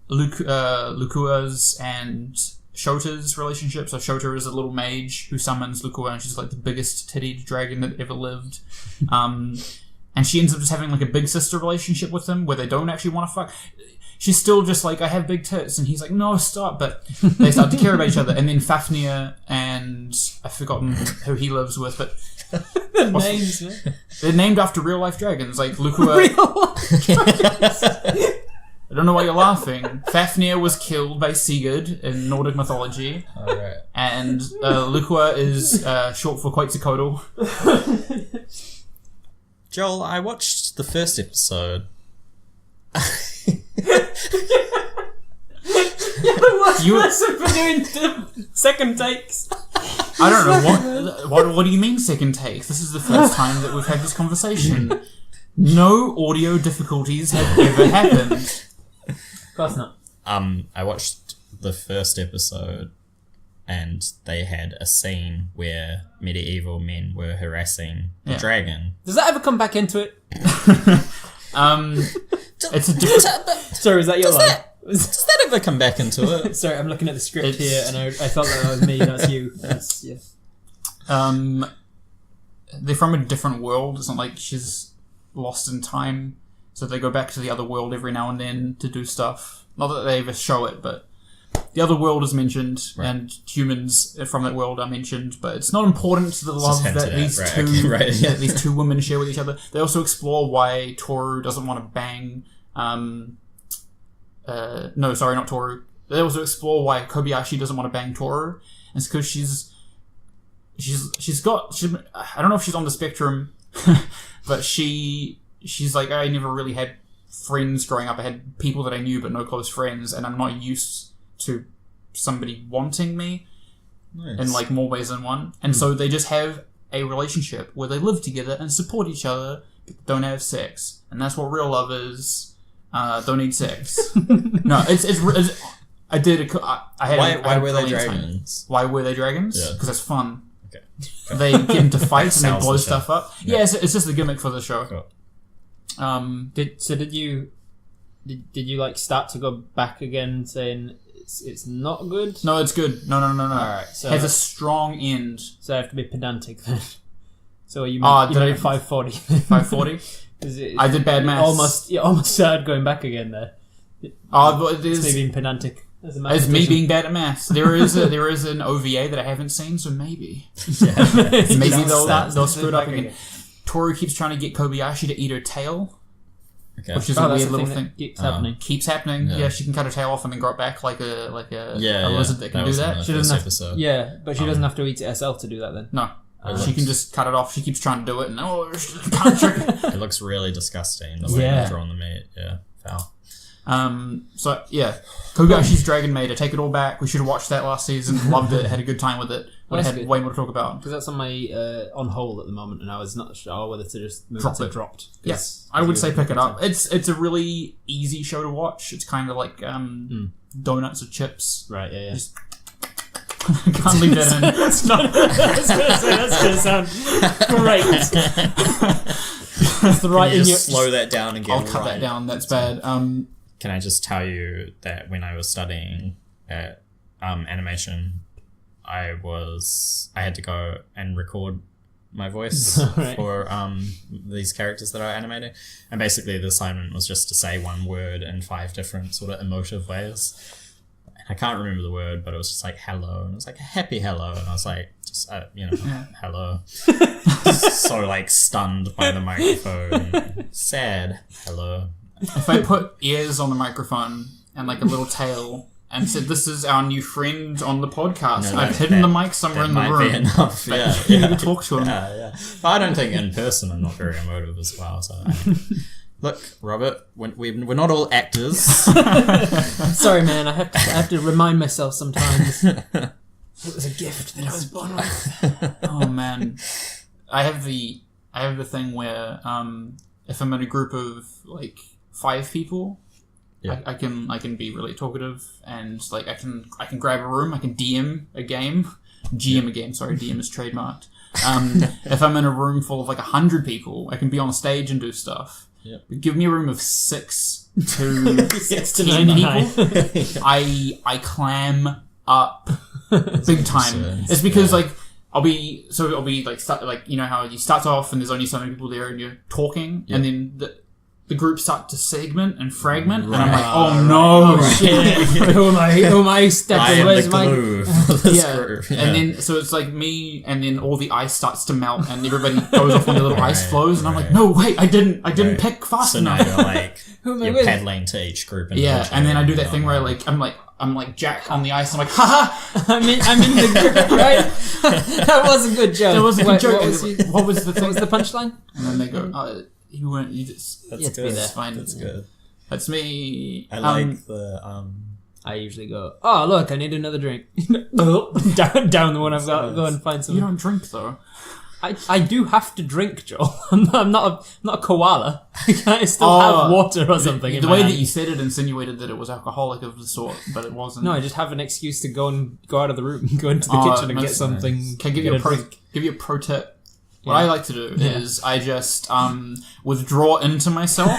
Lukua's and Shota's relationship. So Shōjo is a little mage who summons Lukua, and she's like the biggest tittied dragon that ever lived. And she ends up just having like a big sister relationship with him, where they don't actually want to fuck. She's still just like, I have big tits, and he's like, no, stop. But they start to care about each other. And then Fafnir and I've forgotten who he lives with, but The names, man. they're named after real life dragons, like Lukua. Real life. I don't know why you're laughing. Fafnir was killed by Sigurd in Nordic mythology. Alright. And Lukua is short for Quetzalcoatl. Joel, I watched the first episode. You lesson for doing second takes. I don't know what do you mean second takes? This is the first time that we've had this conversation. No audio difficulties have ever happened. Of course not. I watched the first episode, and they had a scene where medieval men were harassing a dragon. Does that ever come back into it? It's a different... Sorry, is that your line? Does that ever come back into it? Sorry, I'm looking at the script here, and I thought that was me. That's you. That's yeah. They're from a different world. It's not like she's lost in time, so they go back to the other world every now and then to do stuff. Not that they ever show it, but the other world is mentioned, and humans from that world are mentioned. But it's not important to the love that these two women share with each other. They also explore why Toru doesn't want to bang. No, sorry, not Toru. They also explore why Kobayashi doesn't want to bang Toru. And it's because she's got. I don't know if she's on the spectrum, but she's like, I never really had friends growing up. I had people that I knew, but no close friends, and I'm not used to somebody wanting me in like more ways than one. And so they just have a relationship where they live together and support each other, but don't have sex. And that's what real love is. Don't need sex. No, it's I did. I had. Why were they dragons? Why were they dragons? Yeah. Because it's fun. Okay. They get into fights and they blow the stuff up. Yeah, it's just the gimmick for the show. Cool. Did you like start to go back again, saying it's not good? No, it's good. No. All right, so has a strong end. So I have to be pedantic then. So you did I 540? 540. I did bad maths. You almost started going back again there. But it's me being pedantic. It's me being bad at maths. There is an OVA that I haven't seen, so maybe maybe they'll screw it up again. Toru keeps trying to get Kobayashi to eat her tail, which is a weird little thing. Keeps happening. Yeah, she can cut her tail off and then grow it back like a lizard that can do that. She doesn't have. But she doesn't have to eat it herself to do that then. No. She can just cut it off. She keeps trying to do it, and she can't trick it. It looks really disgusting. The way they've drawn the meat. Yeah, foul. So yeah, Kobayashi's Dragon Maid. I take it all back. We should have watched that last season. Loved it. Had a good time with it. Would have had way more to talk about. Because that's on my on hold at the moment, and I was not sure whether to just move it to dropped. Yes, I would say pick it up. It's a really easy show to watch. It's kind of like donuts or chips. Right. Yeah. Just can't leave that in. That's gonna sound great. That's the right. Can you just slow that down and get I'll cut that down. That's bad. Can I just tell you that when I was studying at animation, I had to go and record my voice for these characters that I animated, and basically the assignment was just to say one word in 5 different sort of emotive ways. I can't remember the word, but it was just like hello, and it was like a happy hello, and I was like, just hello. So like stunned by the microphone, sad hello. If I put ears on the microphone and like a little tail and said, "This is our new friend on the podcast," I've hidden the mic somewhere in the room. Be enough. You need to talk to him. Yeah. But I don't think in person I'm not very emotive as well. So. Look, Robert, we're not all actors. Sorry, man. I have to remind myself sometimes. It was a gift that I was born with. Oh man, I have the thing where if I'm in a group of like 5 people, I can be really talkative, and like I can grab a room, I can GM a game. Sorry, DM is trademarked. If I'm in a room full of like 100 people, I can be on stage and do stuff. Yep. Give me a room of 6 to 10 people. I clam up big time. It's because like I'll be like you know how you start off and there's only so many people there and you're talking, and then the group start to segment and fragment, and I'm like, oh no, shit! Who am I stepping? Where's my glue? Group. And then so it's like me, and then all the ice starts to melt, and everybody goes off on the little ice floes, and I'm like, no, wait, I didn't pick fast enough. So now you're like, you're paddling to each group. Yeah, and then I do that thing where I'm like Jack on the ice. I'm like, haha! I'm in the group, right? That was a good joke. That was a good joke. What was the thing? What was the punchline? And then they go, you weren't. You just. That's you had to good. be there. Fine. That's good. That's me. I like the. I usually go, oh look, I need another drink. down the one I've got. Go and find some. You don't drink though. I do have to drink, Joel. I'm not a koala. I still have water or something. The way that you said it insinuated that it was alcoholic of the sort, but it wasn't. No, I just have an excuse to go out of the room, go into the kitchen and get something. Nice. Can I give you a pro tip? What I like to do is I just withdraw into myself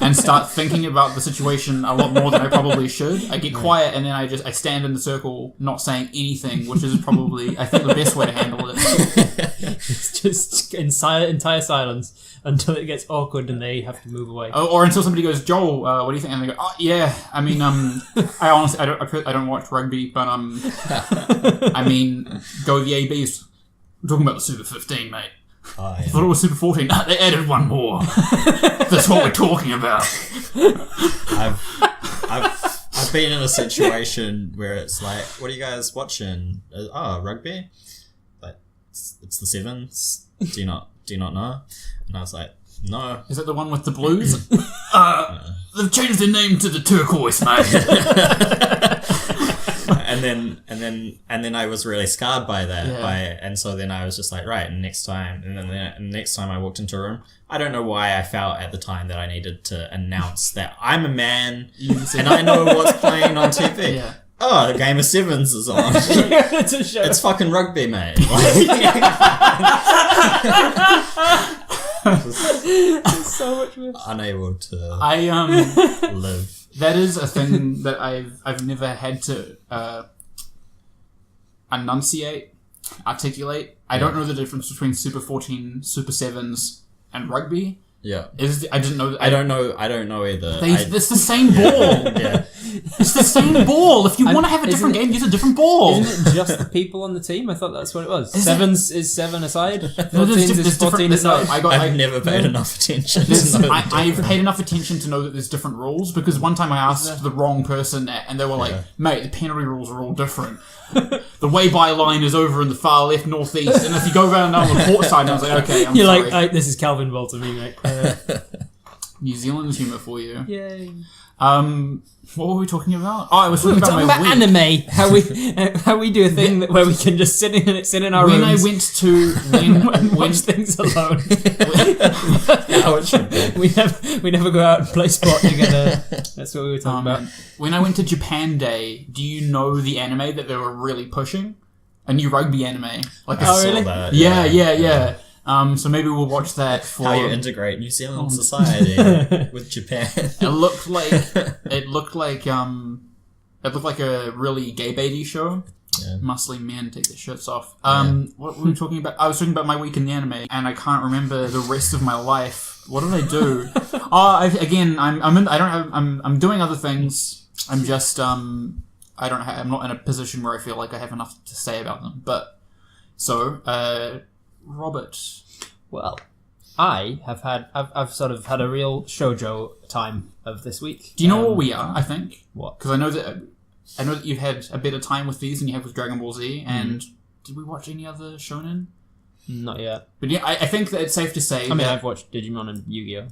and start thinking about the situation a lot more than I probably should. I get quiet and then I stand in the circle, not saying anything, which is probably, I think, the best way to handle it. It's just entire silence until it gets awkward and they have to move away. Or until somebody goes, Joel, what do you think? And they go, oh yeah, I mean, I honestly, I don't watch rugby, but I mean, go the ABs. We're talking about the Super 15, mate. Oh, yeah. I thought it was Super 14. They added one more. That's what we're talking about. I've been in a situation where it's like, what are you guys watching? Rugby? Like, it's the Sevens. Do you not know? And I was like, no. Is that the one with the blues? They've changed their name to the turquoise, mate. and then I was really scarred by that. And so then I was just like, right, next time I walked into a room, I don't know why I felt at the time that I needed to announce that I'm a man and I know what's playing on TV. Yeah. Oh, the Game of Sevens is on. It's a show. It's fucking rugby, mate. So much worse. Unable to live. That is a thing that I've never had to articulate. I don't know the difference between Super 14, Super 7s, and rugby. Yeah. I didn't know that. I don't know either. It's the same ball. Yeah. It's the same ball. If you want to have a different game, use a different ball. Isn't it just the people on the team? I thought that's what it was. Sevens is 7 aside. 14s is 14 aside. I've never paid enough attention. I've paid enough attention to know that there's different rules, because one time I asked the wrong person that, and they were like, mate, the penalty rules are all different. The way-by line is over in the far left northeast, and if you go around down the court side, and I was like, okay, I'm You're sorry. like, this is Calvin Ball to me, mate. New Zealand's humour for you. Yay. What were we talking about? Oh, I was talking about my week. Anime. How we do a thing where we can just sit in our rooms. When I went to watch things alone. We never go out and play sport together. That's what we were talking about. When I went to Japan Day, do you know the anime that they were really pushing? A new rugby anime. Like I saw that. Yeah. So maybe we'll watch that for how you integrate New Zealand society with Japan. It looked like a really gay baity show. Yeah. Muscly men take their shirts off. What were we talking about? I was talking about my week in the anime, and I can't remember the rest of my life. What did I do? I'm doing other things. I'm just I'm not in a position where I feel like I have enough to say about them. But so. Robert. Well, I've sort of had a real shoujo time of this week. Do you know what we are? I think. What? Because I know that you've had a better time with these than you have with Dragon Ball Z. And did we watch any other shonen? Not yet. But yeah, I think that it's safe to say. I mean, I've watched Digimon and Yu-Gi-Oh.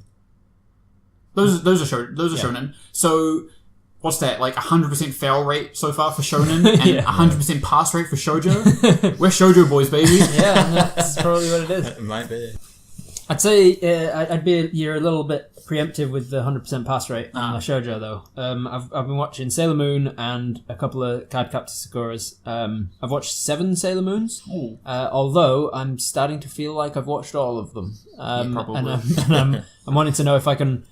Those are shonen. So. What's that, like 100% fail rate so far for shonen and 100% pass rate for shoujo? We're shoujo boys, baby. Yeah, that's probably what it is. It might be. I'd say you're a little bit preemptive with the 100% pass rate on the shoujo though. I've been watching Sailor Moon and a couple of Cardcaptor Sakuras. I've watched 7 Sailor Moons. Although I'm starting to feel like I've watched all of them. Probably. And I'm wanting to know if I can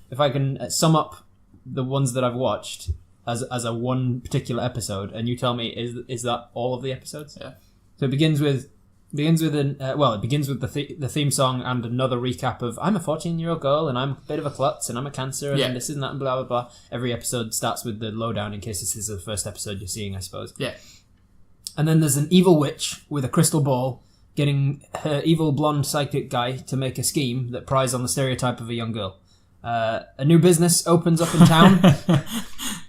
sum up the ones that I've watched as a one particular episode, and you tell me is that all of the episodes? Yeah. So it begins with begins with the theme song and another recap of I'm a 14-year-old girl and I'm a bit of a klutz and I'm a cancer and this and that and blah blah blah. Every episode starts with the lowdown in case this is the first episode you're seeing, I suppose. Yeah. And then there's an evil witch with a crystal ball getting her evil blonde psychic guy to make a scheme that pries on the stereotype of a young girl. A new business opens up in town.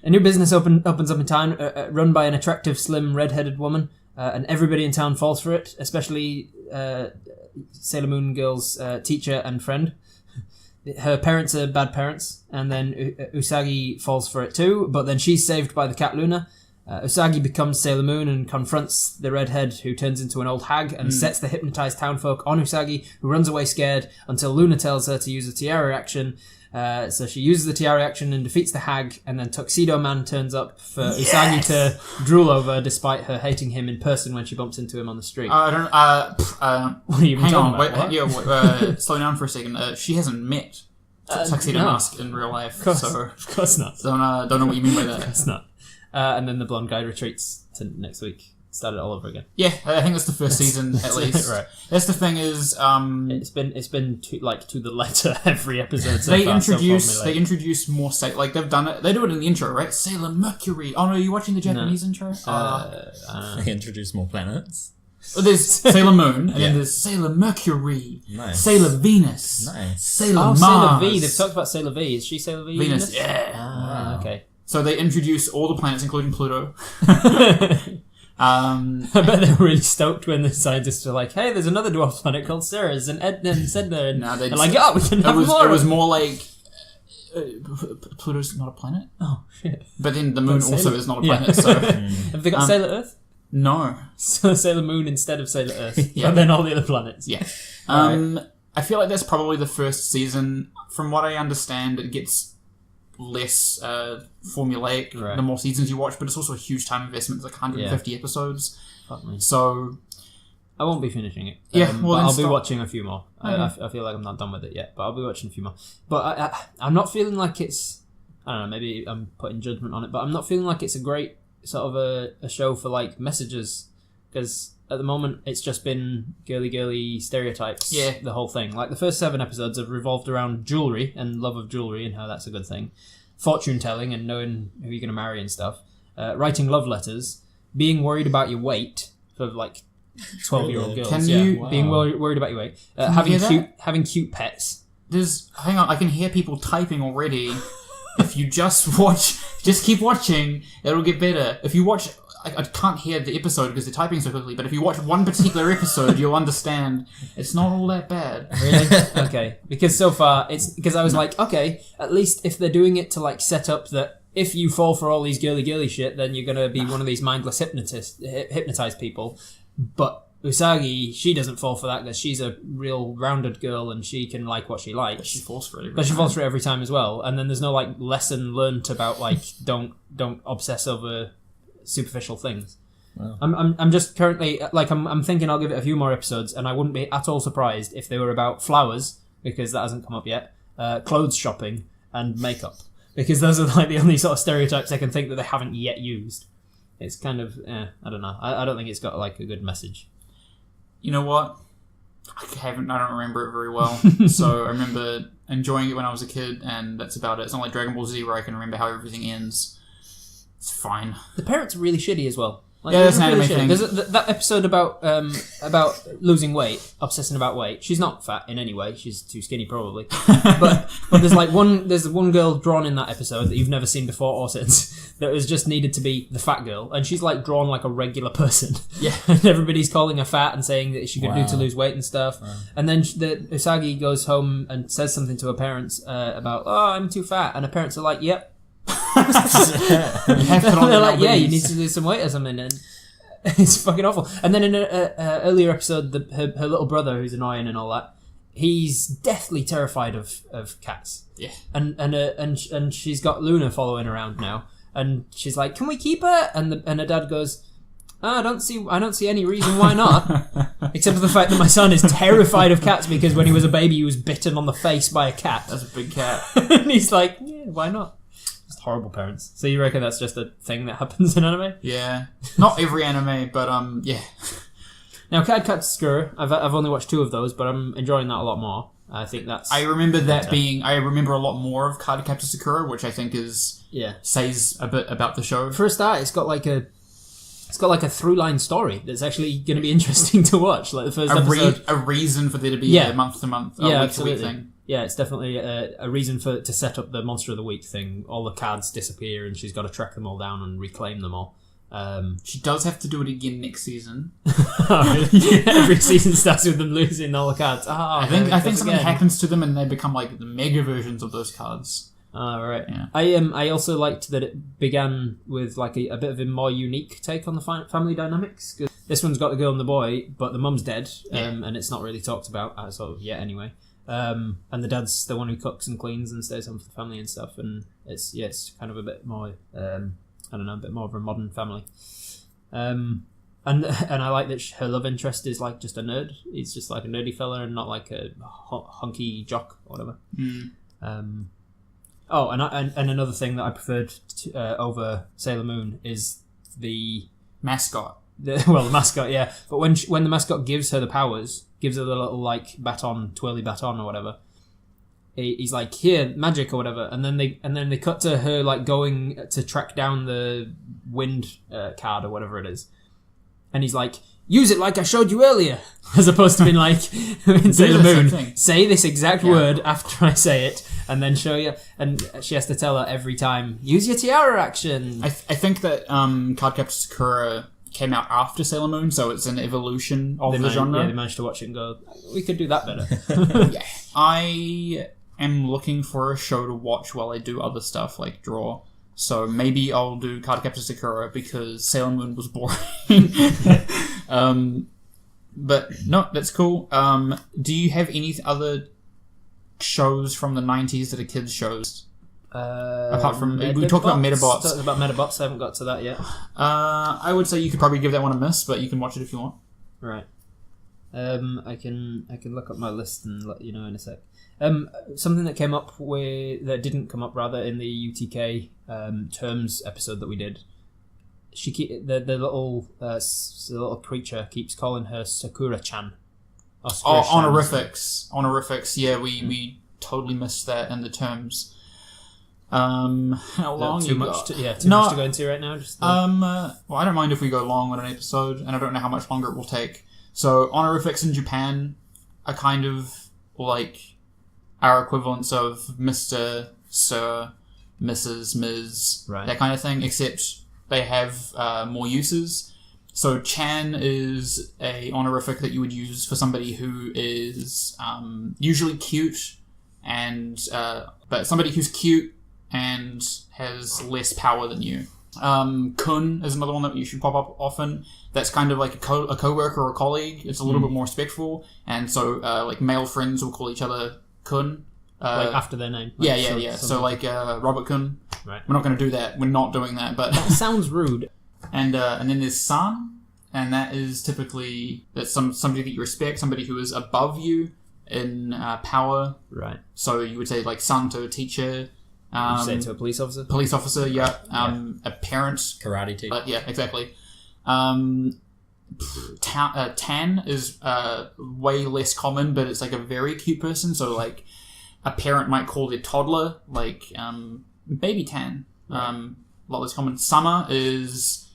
Opens up in town, run by an attractive, slim, red-headed woman, and everybody in town falls for it, especially Sailor Moon Girl's teacher and friend. Her parents are bad parents, and then Usagi falls for it too, but then she's saved by the cat Luna. Usagi becomes Sailor Moon and confronts the redhead, who turns into an old hag and sets the hypnotized townfolk on Usagi, who runs away scared until Luna tells her to use a tiara reaction. So she uses the tiara reaction and defeats the hag, and then Tuxedo Man turns up for Usagi to drool over, despite her hating him in person when she bumps into him on the street. I don't. What are you even hang on, talking about? wait, slow down for a second. She hasn't met Tuxedo Mask in real life, of course not. Don't know what you mean by that. Of course not. And then the blonde guy retreats to next week. Start it all over again. Yeah, I think that's the first season at least. Right. That's the thing is, it's been to the letter every episode. So they far, introduce more like they've done it. They do it in the intro, right? Sailor Mercury. Oh no, are you watching the Japanese intro? They introduce more planets. There's Sailor Moon, and then there's Sailor Mercury, Sailor Venus, Sailor Mars. Sailor V. They've talked about Sailor V. Is she Sailor V? Venus. Yeah. Okay. So they introduce all the planets, including Pluto. I bet they were really stoked when the scientists were like, "Hey, there's another dwarf planet called Ceres and Edna and Sedna." And no, they're like, "Oh, we can have more." It was more like Pluto's not a planet. Oh shit! But then the moon also is not a planet. So have they got Sailor Earth? No. So Sailor Moon instead of Sailor Earth. But then all the other planets. Yeah. I feel like that's probably the first season. From what I understand, it gets less formulaic the more seasons you watch, but it's also a huge time investment. It's like 150 episodes. Fuck me. So I won't be finishing it. Well, but I'll be watching a few more. I feel like I'm not done with it yet, but I'll be watching a few more. But I'm not feeling like it's... I don't know, maybe I'm putting judgment on it, but I'm not feeling like it's a great sort of a show for like messages, because at the moment it's just been girly stereotypes. The whole thing. Like the first 7 episodes have revolved around jewelry and love of jewelry and how that's a good thing, fortune telling and knowing who you're going to marry and stuff, writing love letters, being worried about your weight for like 12-year-old girls. Being worried about your weight, having cute pets. Hang on, I can hear people typing already. If you just keep watching, it'll get better. If you watch, I can't hear the episode because they're typing so quickly, but if you watch one particular episode, you'll understand it's not all that bad. Really? Okay. Because so far, because I was like, okay, at least if they're doing it to like set up that if you fall for all these girly shit, then you're going to be one of these mindless hypnotized people. But Usagi, she doesn't fall for that because she's a real rounded girl and she can like what she likes. But she falls for it every time as well. And then there's no like lesson learnt about like don't obsess over superficial things. Wow. I'm just currently like I'm thinking I'll give it a few more episodes, and I wouldn't be at all surprised if they were about flowers, because that hasn't come up yet, clothes shopping and makeup, because those are like the only sort of stereotypes I can think that they haven't yet used. It's kind of I don't know. I don't think it's got like a good message. You know what? I don't remember it very well. So I remember enjoying it when I was a kid, and that's about it. It's not like Dragon Ball Z where I can remember how everything ends. It's fine. The parents are really shitty as well. Like, that's an anime thing. There's that episode about losing weight, obsessing about weight. She's not fat in any way. She's too skinny probably. but there's one girl drawn in that episode that you've never seen before or since that was just needed to be the fat girl, and she's like drawn like a regular person. Yeah. And everybody's calling her fat and saying that she could do to lose weight and stuff. Wow. And then Usagi goes home and says something to her parents about, "Oh, I'm too fat," and her parents are like, "Yep." They're like, "Yeah, you need to lose some weight or something," and it's fucking awful. And then in an earlier episode, her little brother, who's annoying and all that, he's deathly terrified of cats. Yeah, and she's got Luna following around now, and she's like, "Can we keep her?" And her dad goes, "Oh, I don't see any reason why not, except for the fact that my son is terrified of cats because when he was a baby, he was bitten on the face by a cat. That's a big cat." And he's like, "Yeah, why not?" Horrible parents. So you reckon that's just a thing that happens in anime? Yeah. Not every anime, but yeah. Now, Cardcaptor Sakura, I've only watched 2 of those, but I'm enjoying that a lot more. I think that's... I remember I remember a lot more of Cardcaptor Sakura, which I think says a bit about the show. For a start, it's got like a through line story that's actually going to be interesting to watch. Like the first episode, a reason for there to be a month to month, week to week thing. Yeah, it's definitely a reason to set up the Monster of the Week thing. All the cards disappear, and she's got to track them all down and reclaim them all. She does have to do it again next season. Every season starts with them losing all the cards. I think something happens to them, and they become like the mega versions of those cards. Right. Yeah. I also liked that it began with like a bit of a more unique take on the family dynamics. 'Cause this one's got the girl and the boy, but the mum's dead, and it's not really talked about yet anyway. And the dad's the one who cooks and cleans and stays home for the family and stuff. And it's kind of a bit more a bit more of a modern family. And I like that her love interest is like just a nerd. He's just like a nerdy fella and not like a hunky jock or whatever. And another thing that I preferred over Sailor Moon is the mascot. The mascot, yeah. But when the mascot gives her the powers, gives her the little like twirly baton or whatever, he's like, here, magic or whatever, and then they cut to her like going to track down the wind card or whatever it is, and he's like, use it like I showed you earlier, as opposed to being like in Sailor Moon, say this exact word after I say it, and then show you, and she has to tell her every time, use your tiara action. I think that Cardcaptor Sakura came out after Sailor Moon, so it's an evolution of the genre. Yeah, they managed to watch it and go, we could do that better. Yeah. I am looking for a show to watch while I do other stuff like draw. So maybe I'll do Cardcaptor Sakura because Sailor Moon was boring. But no, that's cool. Do you have any other shows from the 90s that are kids shows? Apart from we talked about Metabots. Talked about Metabots. I haven't got to that yet. I would say you could probably give that one a miss, but you can watch it if you want. Right. I can look up my list and let you know in a sec. Something that came up that didn't come up rather in the UTK terms episode that we did. The little preacher keeps calling her Sakura-chan. Honorifics. Yeah, we totally missed that in the terms. How long? Too much to go into right now. Well, I don't mind if we go long on an episode, and I don't know how much longer it will take. So honorifics in Japan are kind of like our equivalents of Mr., Sir, Mrs., Ms., right, that kind of thing, except they have more uses. So Chan is a honorific that you would use for somebody who is usually cute, and but somebody who's cute and has less power than you. Kun is another one that you should pop up often. That's kind of like a co-worker or a colleague. It's a little bit more respectful, and so like male friends will call each other Kun. Like after their name. Like yeah. So like Robert Kun. Right. We're not going to do that. We're not doing that. But that sounds rude. And then there's San, and that is typically somebody that you respect, somebody who is above you in power. Right. So you would say like San to a teacher. You say it to a police officer? Police officer, yeah. A parent. Karate teacher. Yeah, exactly. Tan is way less common, but it's like a very cute person. So like a parent might call their toddler like baby Tan. A lot less common. Summer is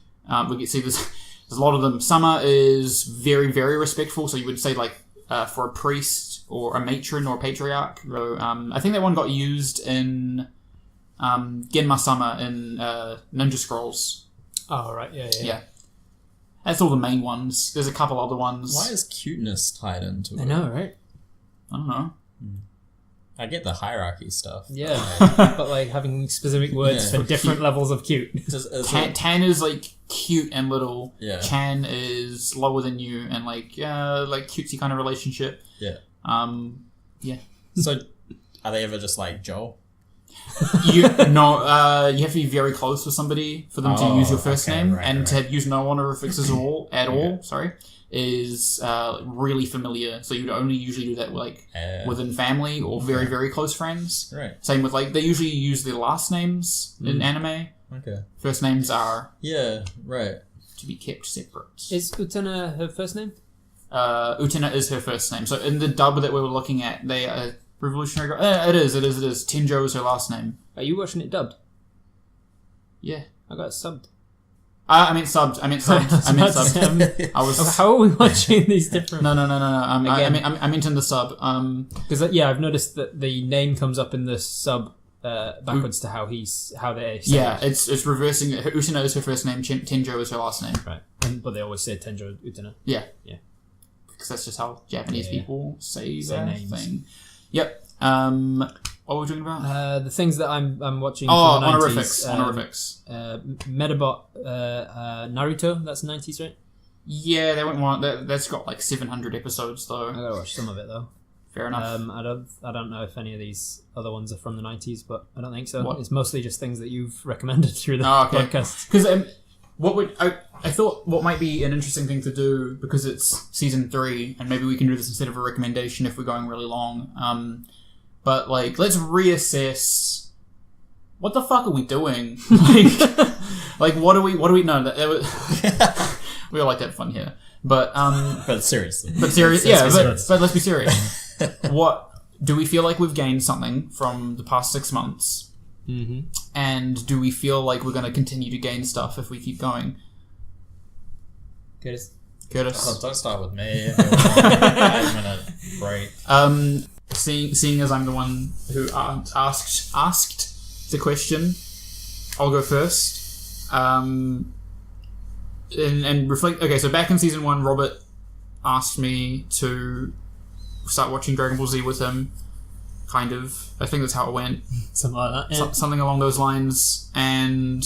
we can see there's a lot of them. Summer is very, very respectful. So you would say like for a priest or a matron or a patriarch. So, I think that one got used in Genma Sama in Ninja Scrolls. Oh, right. Yeah. That's all the main ones. There's a couple other ones. Why is cuteness tied into it? I know, right? I don't know. I get the hierarchy stuff. Yeah, but like having specific words for different levels of cute. Tan is like cute and little. Yeah. Chan is lower than you and like cutesy kind of relationship. Yeah. Yeah. So, are they ever just like Joel? You have to be very close with somebody for them to use your first name, right. To use no honorifics at all. Sorry, is really familiar. So you'd only usually do that like within family or very very close friends. Right. Same with like they usually use their last names in anime. Okay. First names are right to be kept separate. Is Utena her first name? Utena is her first name. So in the dub that we were looking at, they are Revolutionary Girl. It is. Tenjo is her last name. Are you watching it dubbed? Yeah. I got it subbed. I meant subbed. I was. How are we watching these different? No. I meant in the sub. Because I've noticed that the name comes up in the sub backwards to how they say yeah, it. it's reversing. Utena is her first name. Tenjo is her last name. Right, but they always say Tenjo Utena. Yeah. Yeah. Because that's just how Japanese people say their names. thing. Yep. What were we talking about? The things that I'm watching. Oh, from the honorifics. 90s. Medabot Naruto. That's 90s, right? Yeah, they went one. That's got like 700 episodes though. I gotta watch some of it though. Fair enough. I don't know if any of these other ones are from the 90s, but I don't think so. What? It's mostly just things that you've recommended through the podcast. Because I thought what might be an interesting thing to do, because it's season 3, and maybe we can do this instead of a recommendation if we're going really long. But like, let's reassess. What the fuck are we doing? Like what do we know? We all like to have fun here, but seriously. But let's be serious. What do we feel like we've gained something from the past 6 months? Mm-hmm. And do we feel like we're going to continue to gain stuff if we keep going? Curtis. Oh, don't start with me. 5-minute break. Seeing as I'm the one who asked the question, I'll go first. And reflect. Okay, so back in season 1, Robert asked me to start watching Dragon Ball Z with him. Kind of. I think that's how it went. Something like that. Yeah. Something along those lines. And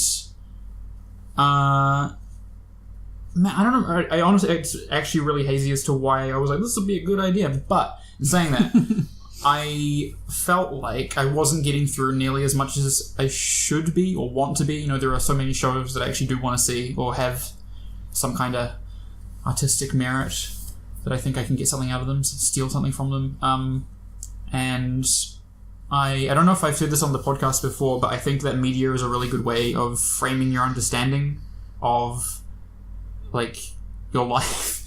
man, I don't know. I honestly, it's actually really hazy as to why I was like, this would be a good idea. But in saying that, I felt like I wasn't getting through nearly as much as I should be or want to be. You know, there are so many shows that I actually do want to see or have some kind of artistic merit that I think I can get something out of them, steal something from them. And I don't know if I've said this on the podcast before, but I think that media is a really good way of framing your understanding of like your life.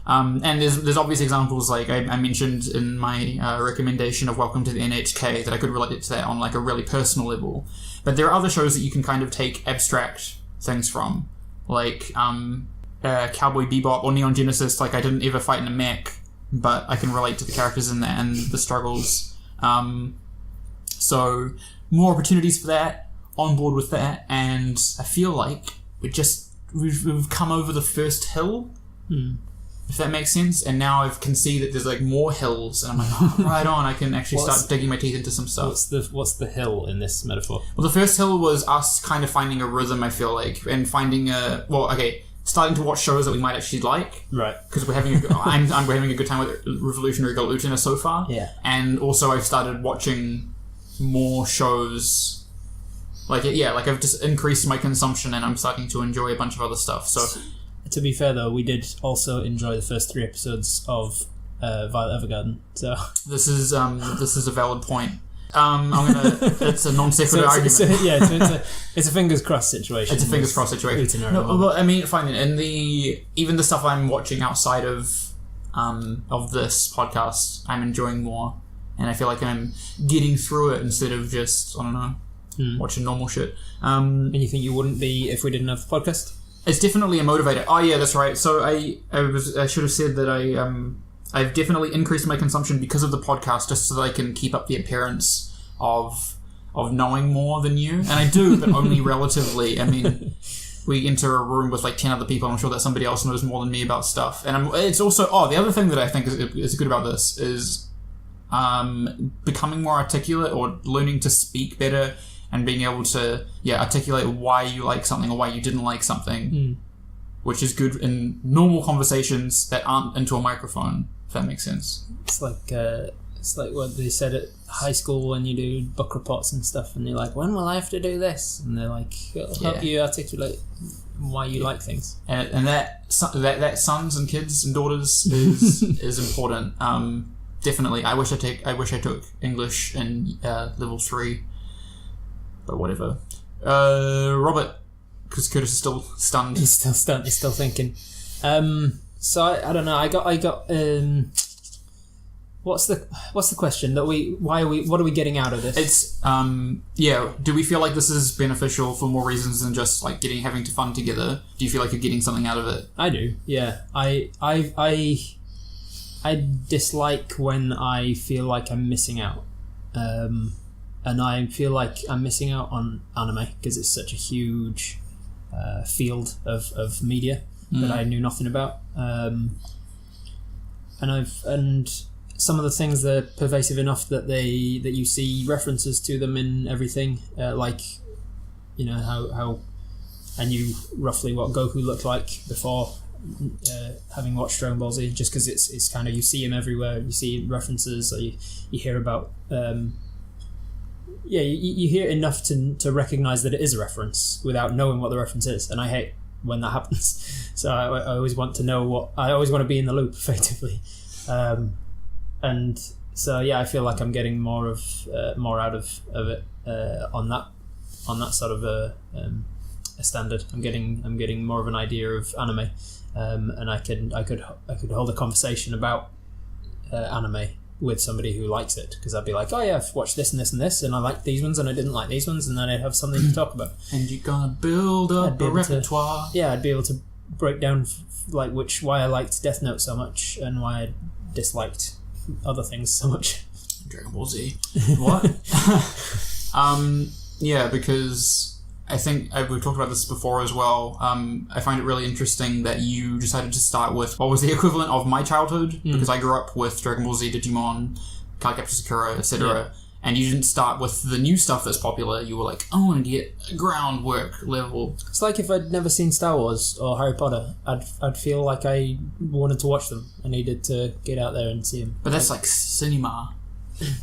And there's obvious examples, like I mentioned in my recommendation of Welcome to the NHK, that I could relate it to that on like a really personal level. But there are other shows that you can kind of take abstract things from, like Cowboy Bebop or Neon Genesis. Like, I didn't ever fight in a mech, but I can relate to the characters in that and the struggles. So more opportunities for that, on board with that, and I feel like we've come over the first hill, if that makes sense, and now I can see that there's like more hills, and I'm like, oh, right on, I can actually start digging my teeth into some stuff. What's the hill in this metaphor? Well, the first hill was us kind of finding a rhythm, I feel like, and finding starting to watch shows that we might actually like, right? Because we're having we're having a good time with Revolutionary Girl Utena so far, yeah. And also I've started watching more shows, I've just increased my consumption and I'm starting to enjoy a bunch of other stuff. So, to be fair though, we did also enjoy the first 3 episodes of Violet Evergarden. So this is a valid point. It's a non sequitur argument. It's a fingers crossed situation. It's a fingers crossed situation. No, but I mean, fine. And even the stuff I'm watching outside of this podcast, I'm enjoying more, and I feel like I'm getting through it instead of just, I don't know, watching normal shit. And you think you wouldn't be if we didn't have the podcast? It's definitely a motivator. Oh yeah, that's right. So I should have said that I've definitely increased my consumption because of the podcast, just so that I can keep up the appearance of knowing more than you. And I do, but only relatively. I mean, we enter a room with like 10 other people, and I'm sure that somebody else knows more than me about stuff. And it's also, the other thing that I think is good about this is becoming more articulate, or learning to speak better, and being able to articulate why you like something or why you didn't like something, which is good in normal conversations that aren't into a microphone, if that makes sense. It's like what they said at high school when you do book reports and stuff, and you're like, when will I have to do this? And they're like, it'll help you articulate why you like things. And that sons and kids and daughters is important. Definitely. I wish I took English in level 3, but whatever. Robert, because Curtis is still stunned. He's still stunned. He's still thinking. So I don't know. I got. What's the question that what are we getting out of this? It's do we feel like this is beneficial for more reasons than just like having to fun together? Do you feel like you're getting something out of it? I do. Yeah. I dislike when I feel like I'm missing out. And I feel like I'm missing out on anime because it's such a huge field of media that I knew nothing about. And some of the things that are pervasive enough that you see references to them in everything, like how I knew roughly what Goku looked like before having watched Dragon Ball Z, just because it's kind of, you see him everywhere, you see references, or you hear about you hear enough to recognize that it is a reference without knowing what the reference is, and I hate when that happens. So I always want to know I always want to be in the loop effectively. And so I feel like I'm getting more out of it on that sort of a standard. I'm getting more of an idea of anime, and I could hold a conversation about anime with somebody who likes it, because I'd be like, oh yeah, I've watched this and this and this, and I like these ones and I didn't like these ones, and then I'd have something to talk about. And you're gonna build up a repertoire. I'd be able to break down like why I liked Death Note so much and why I disliked other things so much. Dragon Ball Z. What? Because I think we've talked about this before as well. I find it really interesting that you decided to start with what was the equivalent of my childhood, because I grew up with Dragon Ball Z, Digimon, Captor, Sakura, etc. And you didn't start with the new stuff that's popular. You were like, I want to get a groundwork level. It's like if I'd never seen Star Wars or Harry Potter, I'd feel like I wanted to watch them. I needed to get out there and see them. But that's like cinema.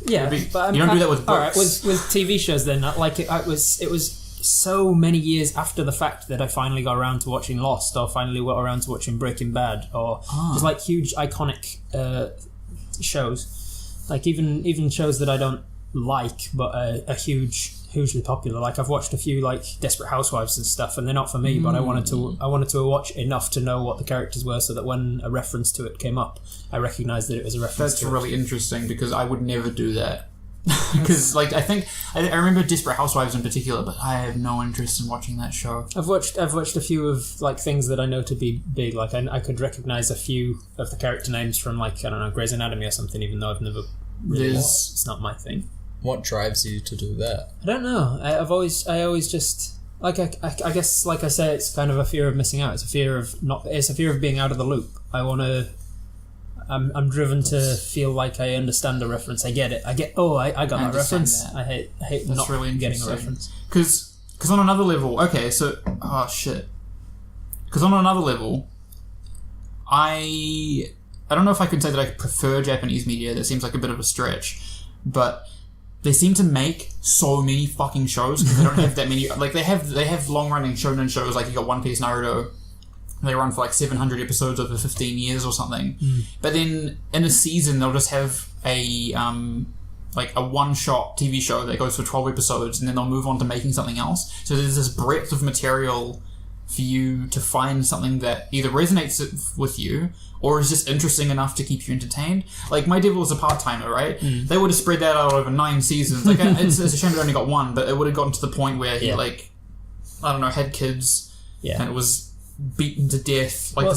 Yeah, but you don't do that with books. All right, with TV shows then, like it was so many years after the fact that I finally got around to watching Lost, or finally got around to watching Breaking Bad, or just like huge iconic shows, like even shows that I don't like but are hugely popular. Like I've watched a few like Desperate Housewives and stuff, and they're not for me, but I wanted to watch enough to know what the characters were, so that when a reference to it came up, I recognized that it was a reference. That's really interesting, because I would never do that. Because like I remember Desperate Housewives in particular, but I have no interest in watching that show. I've watched a few of like things that I know to be big. Like I could recognize a few of the character names from like, I don't know, Grey's Anatomy or something, even though I've never really watched. It's not my thing. What drives you to do that? I don't know. I always just like I guess, like I say, it's kind of a fear of missing out. It's a fear of being out of the loop. I'm driven to feel like I understand a reference. I get it. I got that reference. That. I hate That's not really getting a reference. Because on another level, okay, so Because on another level, I don't know if I could say that I prefer Japanese media. That seems like a bit of a stretch, but they seem to make so many fucking shows because they don't have that many. Like they have long running shonen shows, like you got One Piece, Naruto. They run for like 700 episodes over 15 years or something. But then in a season they'll just have a one-shot TV show that goes for 12 episodes, and then they'll move on to making something else. So there's this breadth of material for you to find something that either resonates with you or is just interesting enough to keep you entertained. Like, My Devil is a Part-Timer, right? They would have spread that out over 9 seasons. Like, it's a shame it only got 1, but it would have gotten to the point where he, had kids, and it was beaten to death. Like,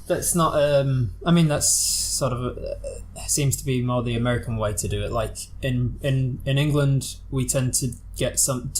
that's not. That's sort of seems to be more the American way to do it. Like in England, we tend to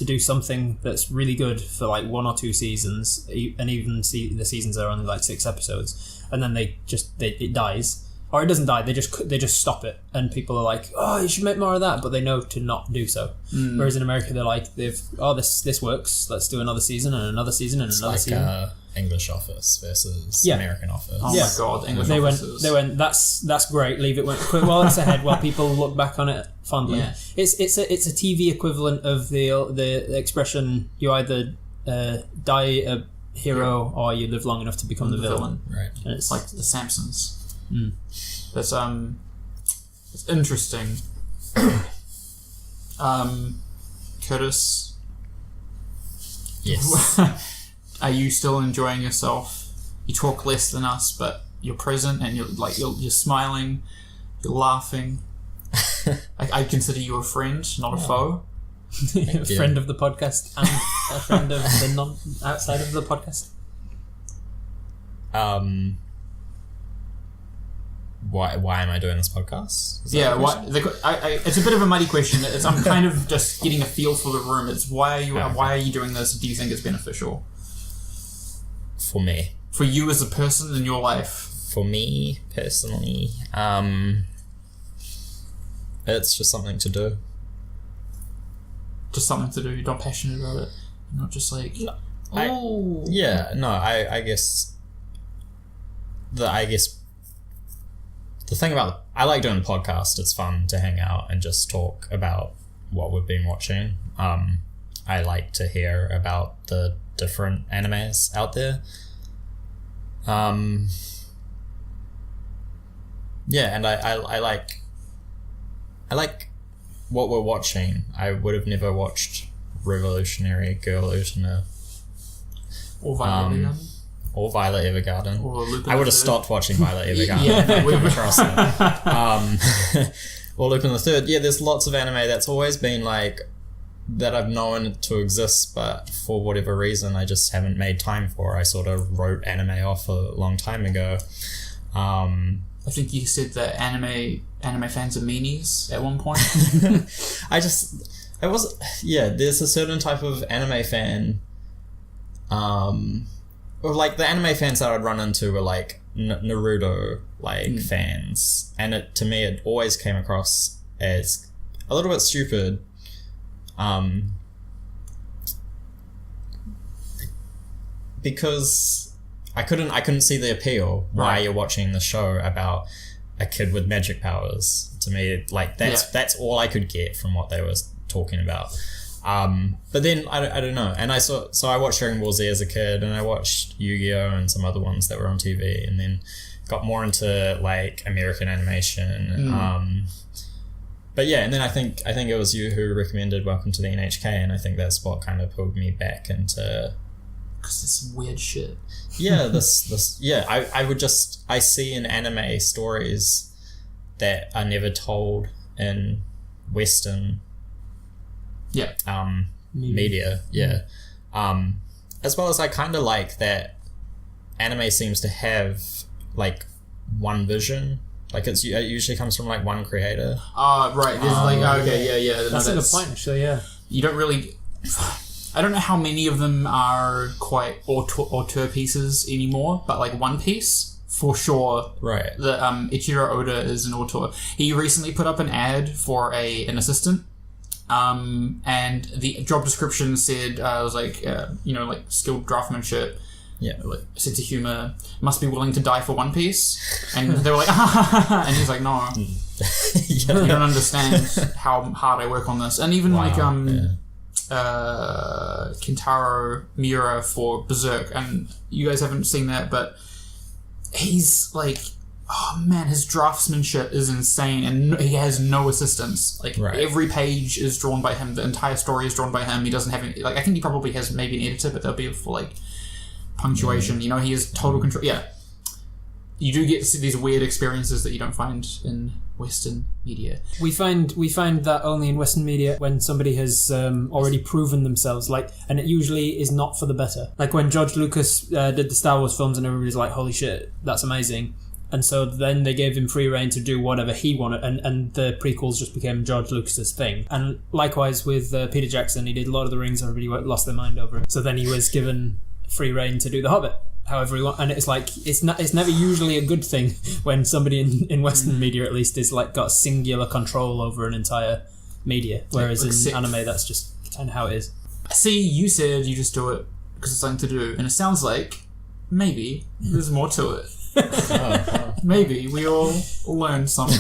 do something that's really good for like 1 or 2 seasons, and even the seasons are only like 6 episodes, and then it dies. Or it doesn't die. They just stop it, and people are like, "Oh, you should make more of that," but they know to not do so. Whereas in America, they're like, this works. Let's do another season and another season and it's another like, season. English Office versus American Office. Oh my god, English Offices. They went. That's great. Leave it while it's ahead. While people look back on it fondly. Yeah. It's a TV equivalent of the expression, you either die a hero or you live long enough to become the villain. Right. And it's like the Simpsons. That's it's interesting. Curtis. Yes. Are you still enjoying yourself you talk less than us, but you're present and you're smiling, you're laughing. I consider you a friend, not a foe. A friend of the podcast and a friend of the non outside of the podcast. Why am I doing this podcast? It's a bit of a muddy question. I'm kind of just getting a feel for the room. It's why are you doing this? Do you think it's beneficial? For me. For you as a person in your life. For me personally, it's just something to do. Just something to do. You're not passionate about it. You're not just like, I guess the thing about I like doing the podcast. It's fun to hang out and just talk about what we've been watching. I like to hear about the different animes out there. And I like what we're watching. I would have never watched Revolutionary Girl Utena or Violet Evergarden. Or Violet Evergarden. Or I would have stopped watching Violet Evergarden. We've across it. Or Lupin the Third. Yeah, there's lots of anime that's always been like that I've known to exist, but for whatever reason I just haven't made time for. I sort of wrote anime off a long time ago. I think you said that anime fans are meanies at one point. There's a certain type of anime fan, or like the anime fans that I'd run into were like Naruto fans, and to me it always came across as a little bit stupid, because I couldn't see the appeal why you're watching the show about a kid with magic powers. To me, like that's all I could get from what they were talking about. But then I don't know. And I watched Dragon Ball Z as a kid, and I watched Yu-Gi-Oh! And some other ones that were on TV, and then got more into like American animation. But yeah, and then I think it was you who recommended Welcome to the NHK, and I think that's what kind of pulled me back into. Because it's some weird shit. Yeah, I see in anime stories that are never told in Western media. Yeah. As well as I kind of like that anime seems to have like one vision. Like it usually comes from like one creator. Right. There's That's a good point, actually. Yeah. You don't really. I don't know how many of them are quite auteur pieces anymore, but like One Piece, for sure. Right. The Ichiro Oda is an auteur. He recently put up an ad for an assistant, and the job description said it was like like skilled draftsmanship. Yeah. Like sense of humor, must be willing to die for One Piece, and they were like, and he's like, no, you don't understand how hard I work on this, and even Kentaro Miura for Berserk, and you guys haven't seen that, but he's like, oh man, his draftsmanship is insane, and he has no assistance. Like every page is drawn by him, the entire story is drawn by him. He doesn't have any, like, I think he probably has maybe an editor, but they'll be for like punctuation. He has total control. Yeah, you do get to see these weird experiences that you don't find in Western media. We find that only in Western media when somebody has already proven themselves, and it usually is not for the better. Like when George Lucas did the Star Wars films, and everybody's like, holy shit, that's amazing. And so then they gave him free reign to do whatever he wanted, and the prequels just became George Lucas's thing. And likewise with Peter Jackson, he did Lord of the Rings, and everybody lost their mind over it. So then he was given free reign to do The Hobbit however he wants, and it's like it's never usually a good thing when somebody in Western media at least is like got singular control over an entire media, whereas in anime that's just kind of how it is. See, you said you just do it because it's something to do, and it sounds like maybe there's more to it. Maybe we all learned something.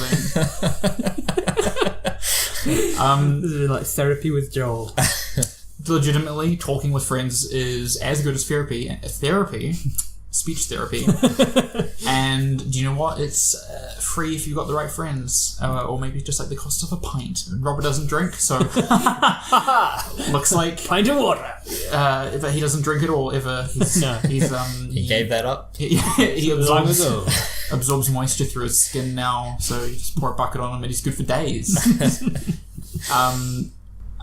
This is like therapy with Joel. Legitimately, talking with friends is as good as therapy, speech therapy. And do you know what? It's free if you've got the right friends, or maybe just like the cost of a pint. Robert doesn't drink, so looks like Pint of water. But he doesn't drink at all ever. He gave that up. He Long absorbs, ago. absorbs moisture through his skin now, so you just pour a bucket on him and he's good for days.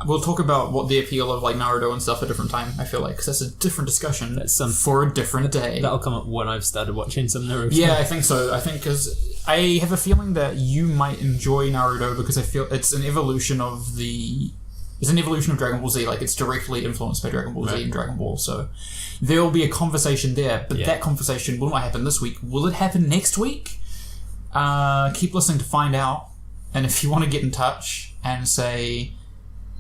We'll talk about what the appeal of like Naruto and stuff at a different time, I feel like, because that's a different discussion. That's for a different day. That'll come up when I've started watching some Naruto. Yeah, I think so. I think because I have a feeling that you might enjoy Naruto because I feel it's an evolution of Dragon Ball Z. Like, it's directly influenced by Dragon Ball Z and Dragon Ball. So there will be a conversation there, but that conversation will not happen this week. Will it happen next week? Keep listening to find out. And if you want to get in touch and say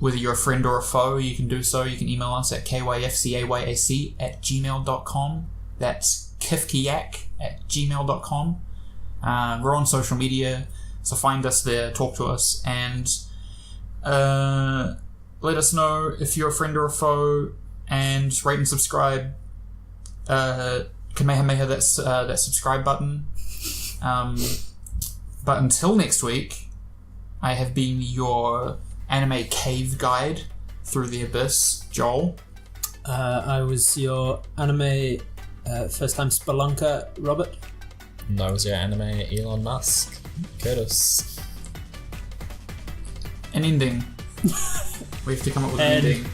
whether you're a friend or a foe, you can do so. You can email us at KYFCaYAC@gmail.com. That's KYFCaYAC@gmail.com. We're on social media, so find us there, talk to us, and let us know if you're a friend or a foe, and rate and subscribe. Kamehameha that subscribe button. But until next week, I have been your anime cave guide through the abyss, Joel. I was your anime first time spelunker, Robert. And I was your anime Elon Musk, Curtis. An ending. We have to come up with an ending.